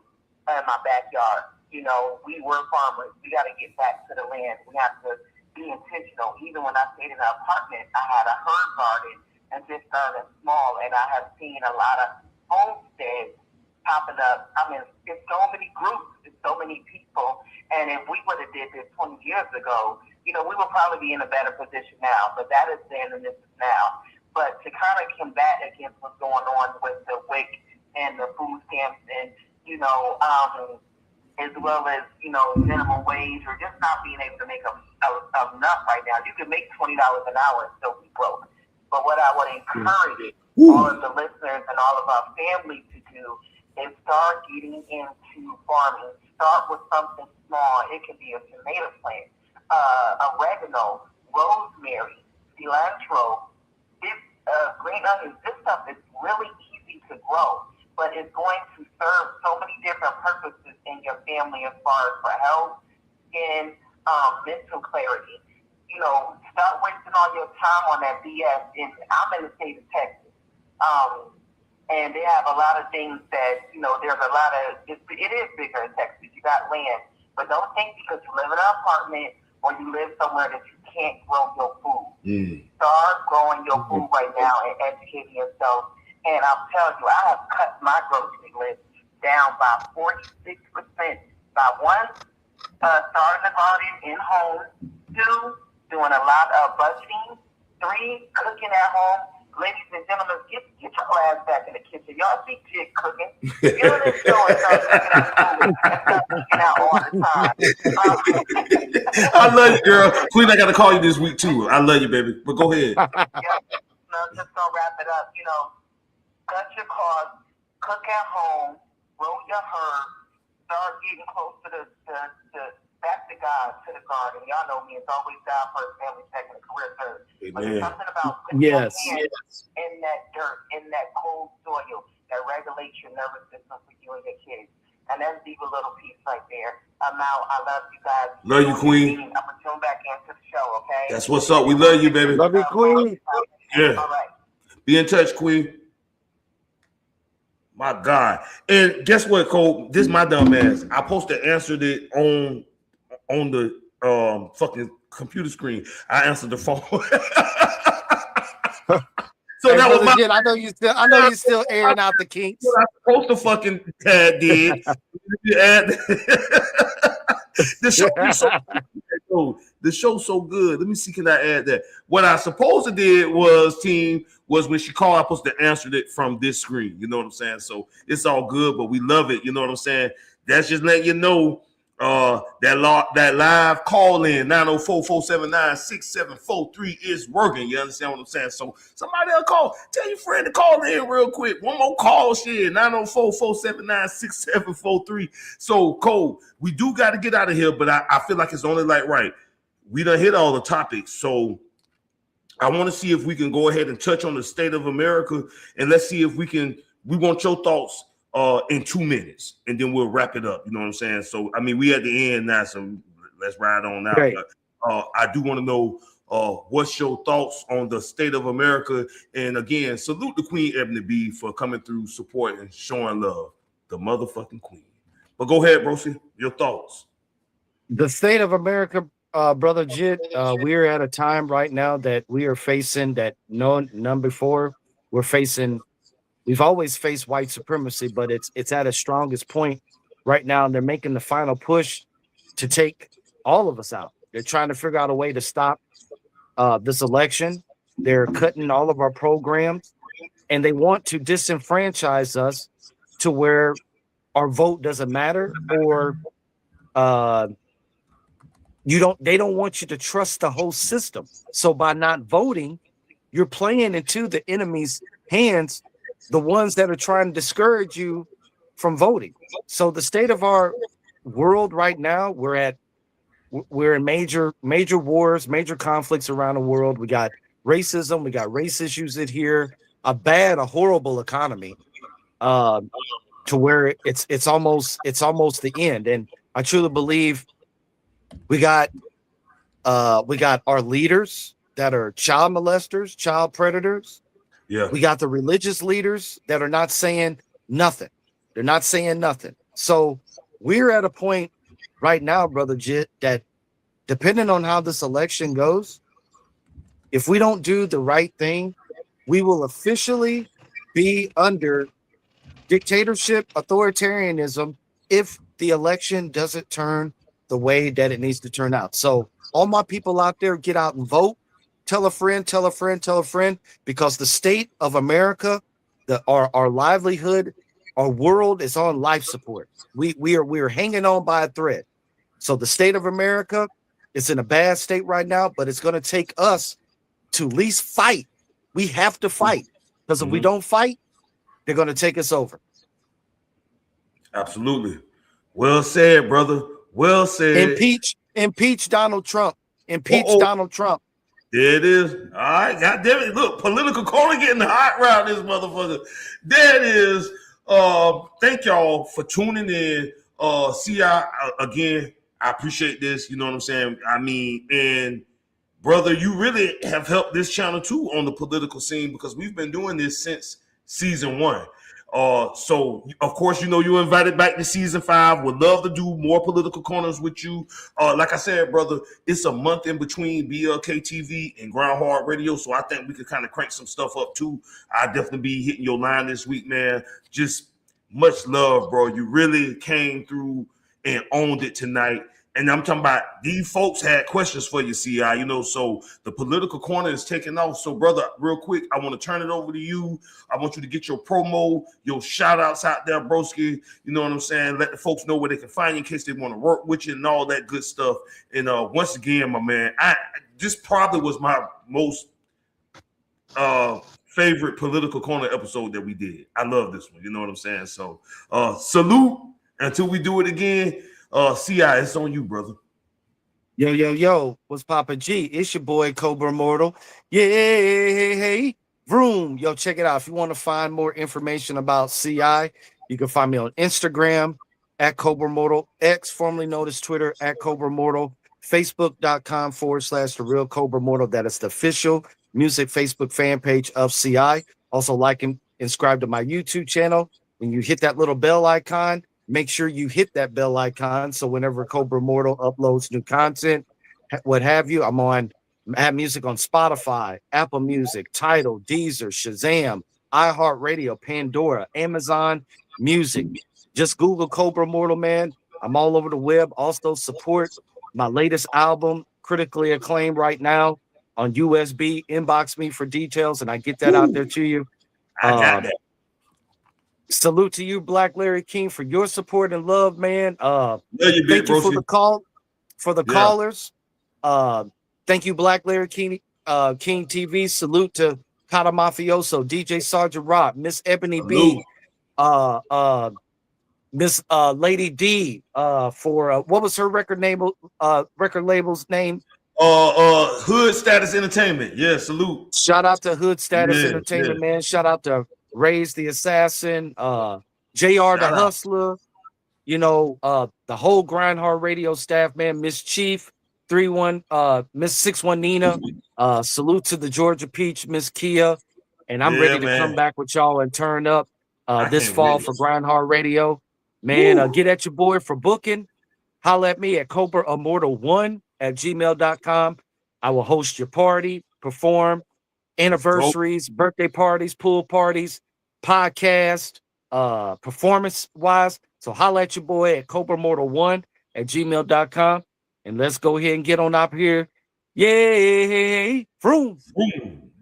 in my backyard. You know, we were farmers. We got to get back to the land. We have to be intentional. Even when I stayed in an apartment, I had a herb garden and just started small. And I have seen a lot of homesteads popping up. I mean, it's so many groups, it's so many people. And if we would have did this 20 years ago, you know, we would probably be in a better position now. But that is then and this is now. But to kind of combat against what's going on with the WIC and the food stamps and, you know, as well as, you know, minimum wage or just not being able to make enough right now. You can make $20 an hour and still be broke. But what I would encourage all of the listeners and all of our families to do is start getting into farming. Start with something small. It can be a tomato plant, oregano, rosemary, cilantro, green onions. This stuff is really easy to grow, but it's going to serve so many different purposes in your family as far as for health, skin, mental clarity. You know, start wasting all your time on that BS. I'm in the state of Texas. And they have a lot of things that, you know, there's a lot of, it is bigger in Texas. You got land. But don't think because you live in an apartment or you live somewhere that you can't grow your food. Start growing your food right now and educating yourself. And I'll tell you, I have cut my grocery list down by 46%. By one, starting a garden in home. 2, doing a lot of budgeting. 3, cooking at home. Ladies and gentlemen, get your ass back in the kitchen. Y'all see Jig cooking. Get on this show and start cooking out all the time. I love you, girl. Queen, I got to call you this week, too. I love you, baby. But go ahead. Yeah, just gonna wrap it up. You know, cut your costs, cook at home, grow your herbs, start getting close to back to God, to the garden. Y'all know me, it's always God first, family second, career third. But there's something about putting your hands in that dirt, in that cold soil that regulates your nervous system for you and your kids. And that's deep a little piece right there. I'm out. I love you guys. Love you, Queen. I'm gonna tune back into the show, okay? That's what's up. We love you, baby. Love you, Queen. Yeah. All right. Be in touch, Queen. My God. And guess what, Cole? This is my dumb ass. I posted answered it on the fucking computer screen. I answered the phone. So hey, that was my. Jen, I know you still airing out the kinks. What I supposed to fucking did. The show's so good. Let me see. Can I add that? What I supposed to did was when she called, I supposed to answer it from this screen. You know what I'm saying? So it's all good, but we love it. You know what I'm saying? That's just letting you know. That live call in 904-479-6743 is working. You understand what I'm saying? So somebody else call. Tell your friend to call in real quick. One more call, shit. 904-479-6743. So Cole, we do got to get out of here, but I feel like it's only like right. We done hit all the topics, so I want to see if we can go ahead and touch on the state of America, and let's see if we can. We want your thoughts. In 2 minutes, and then we'll wrap it up. You know what I'm saying? So, I mean, we at the end now, so let's ride on out. Right. I do want to know what's your thoughts on the state of America. And again, salute the Queen Ebony B for coming through, support, and showing love. The motherfucking Queen. But go ahead, Brosi, your thoughts. The state of America, Brother Jit, we're at a time right now that we are facing that none before. We've always faced white supremacy, but it's at its strongest point right now. And they're making the final push to take all of us out. They're trying to figure out a way to stop this election. They're cutting all of our programs, and they want to disenfranchise us to where our vote doesn't matter, or they don't want you to trust the whole system. So by not voting, you're playing into the enemy's hands, the ones that are trying to discourage you from voting. So the state of our world right now, we're in major wars, major conflicts around the world. We got racism, we got race issues in here, a horrible economy. to where it's almost the end. And I truly believe we got our leaders that are child molesters, child predators. Yeah. We got the religious leaders that are not saying nothing. They're not saying nothing. So we're at a point right now, Brother Jit, that depending on how this election goes, if we don't do the right thing, we will officially be under dictatorship, authoritarianism, if the election doesn't turn the way that it needs to turn out. So all my people out there, get out and vote. Tell a friend, tell a friend, tell a friend, because the state of America, our livelihood, our world is on life support. We're hanging on by a thread. So the state of America is in a bad state right now, but it's going to take us to at least fight. We have to fight, because if we don't fight, they're going to take us over. Absolutely. Well said, brother. Well said. Impeach Donald Trump. Impeach Donald Trump. There it is. All right. God damn it. Look, political corner getting hot around this motherfucker. There it is. Thank y'all for tuning in. CI, again, I appreciate this. You know what I'm saying? I mean, and brother, you really have helped this channel too on the political scene, because we've been doing this since season 1. So of course, you know, you're invited back to season 5. Would love to do more political corners with you. Like I said, brother, it's a month in between BLKTV and Ground Hard Radio, so I think we could kind of crank some stuff up too. I'll definitely be hitting your line this week, man. Just much love, bro. You really came through and owned it tonight. And I'm talking about these folks had questions for you, CI, you know, so the political corner is taking off. So, brother, real quick, I want to turn it over to you. I want you to get your promo, your shout outs out there, broski. You know what I'm saying? Let the folks know where they can find you in case they want to work with you and all that good stuff. And once again, my man, this probably was my most favorite political corner episode that we did. I love this one. You know what I'm saying? So salute until we do it again. CI, it's on you, brother. Yo, what's poppin' G? It's your boy Cobra Immortal. Hey, vroom. Yo, check it out. If you want to find more information about CI, you can find me on Instagram at Cobra Immortal, X, formerly known as Twitter, at Cobra Immortal, Facebook.com/The Real Cobra Immortal. That is the official music Facebook fan page of CI. Also, like and subscribe to my YouTube channel. When you hit that little bell icon, make sure you hit that bell icon, so whenever Cobra Immortal uploads new content, what have you, I have music on Spotify, Apple Music, Tidal, Deezer, Shazam, iHeartRadio, Pandora, Amazon Music. Just Google Cobra Immortal, man. I'm all over the web. Also support my latest album, critically acclaimed right now, on USB. Inbox me for details, and I get that out there to you. I got that. Salute to you, Black Larry King, for your support and love, man. You thank you for the call, for the callers. Thank you, Black Larry King, King TV. Salute to Kata Mafioso, DJ Sergeant Rock, Miss Ebony B, Miss Lady D, for what was her record label's name? Hood Status Entertainment. Yeah, salute. Shout out to Hood Status Entertainment, man. Shout out to Raise the Assassin, JR the Hustler, you know, the whole Grind Hard Radio staff, man. Miss Chief 31, Miss 61 Nina, salute to the Georgia Peach, Miss Kia, and I'm ready to come back with y'all and turn up this fall for Grind Hard Radio, man. Get at your boy for booking. Holla at me at CobraImmortal1@gmail.com. I will host your party, perform, anniversaries, birthday parties, pool parties, podcast, performance wise. So holla at your boy at CobraImmortal1@gmail.com, and let's go ahead and get on up here. Yay! Vroom.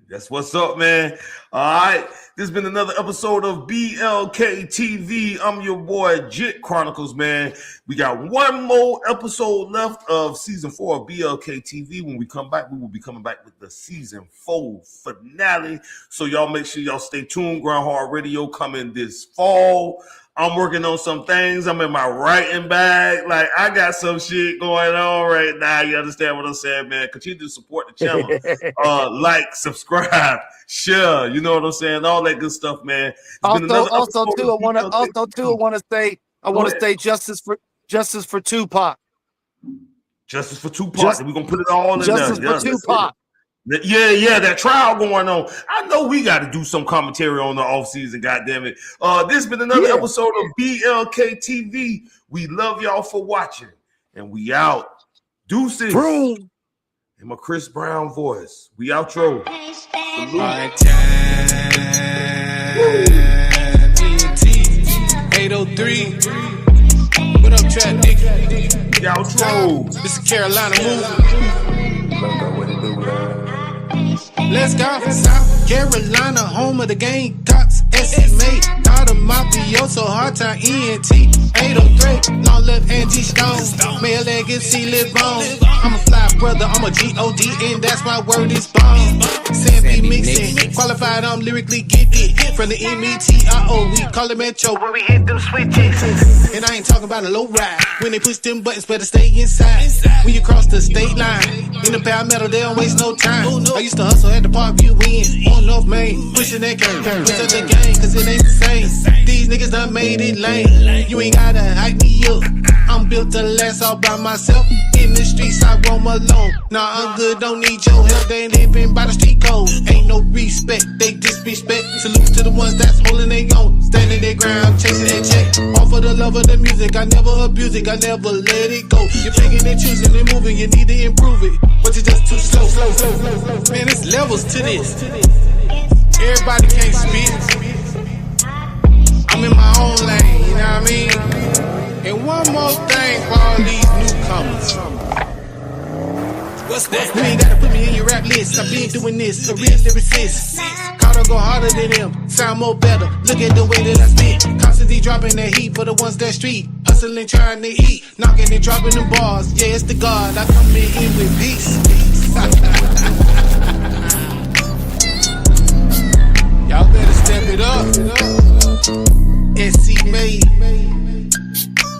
That's what's up, man. All right. This has been another episode of BLKTV. I'm your boy, Jit Chronicles, man. We got one more episode left of season 4 of BLKTV. When we come back, we will be coming back with the season 4 finale. So y'all make sure y'all stay tuned. Ground Hard Radio coming this fall. I'm working on some things. I'm in my writing bag. Like, I got some shit going on right now. You understand what I'm saying, man? Continue to support the channel. Like, subscribe, share. You know what I'm saying? All that good stuff, man. I want to say justice for Tupac. Justice for Tupac. We're gonna put it all in there. Justice for Tupac. Yeah, that trial going on. I know we got to do some commentary on the off season. Goddamn it! This has been another episode of BLKTV. We love y'all for watching, and we out. Deuces. In my Chris Brown voice, we outro. Right time. 803. What up, Trap Nigga? Outro. This is Carolina movie. Let's go. South Carolina, home of the Gamecocks. Estimate, not a mafioso, hard time ENT. 803, long live Angie Stone. Male legacy live on. I'm a fly brother, I'm a G-O-D, and that's my word is bomb. Sam be mixing, qualified, I'm lyrically gifted. From the M-E-T-R-O, we call it Metro, where we hit them switches. And I ain't talking about a low ride. When they push them buttons, better stay inside. When you cross the state line, in the power metal, they don't waste no time. I used to hustle at the Parkview Inn, on North Main, pushing that game, push up the game, cause it ain't the same. These niggas done made it lame. You ain't gotta hype me up. I'm built to last all by myself. In the streets, I roam alone. Nah, I'm good, don't need your help. They ain't living by the street code. Ain't no respect, they disrespect. Salute to the ones that's holding their own. Standing their ground, chasing their check. All for the love of the music, I never abuse it, I never let it go. You're picking and choosing and moving, you need to improve it. But you're just too slow. Man, it's levels to this. Everybody can't spit. I'm in my own lane, you know what I mean? And one more thing for all these newcomers. What's that? You ain't gotta put me in your rap list. I've been doing this, a real lyricist. Carter go harder than them, sound more better. Look at the way that I spit. Constantly dropping that heat for the ones that street. Hustling, trying to eat. Knocking and dropping them bars. Yeah, it's the God. I come in with peace.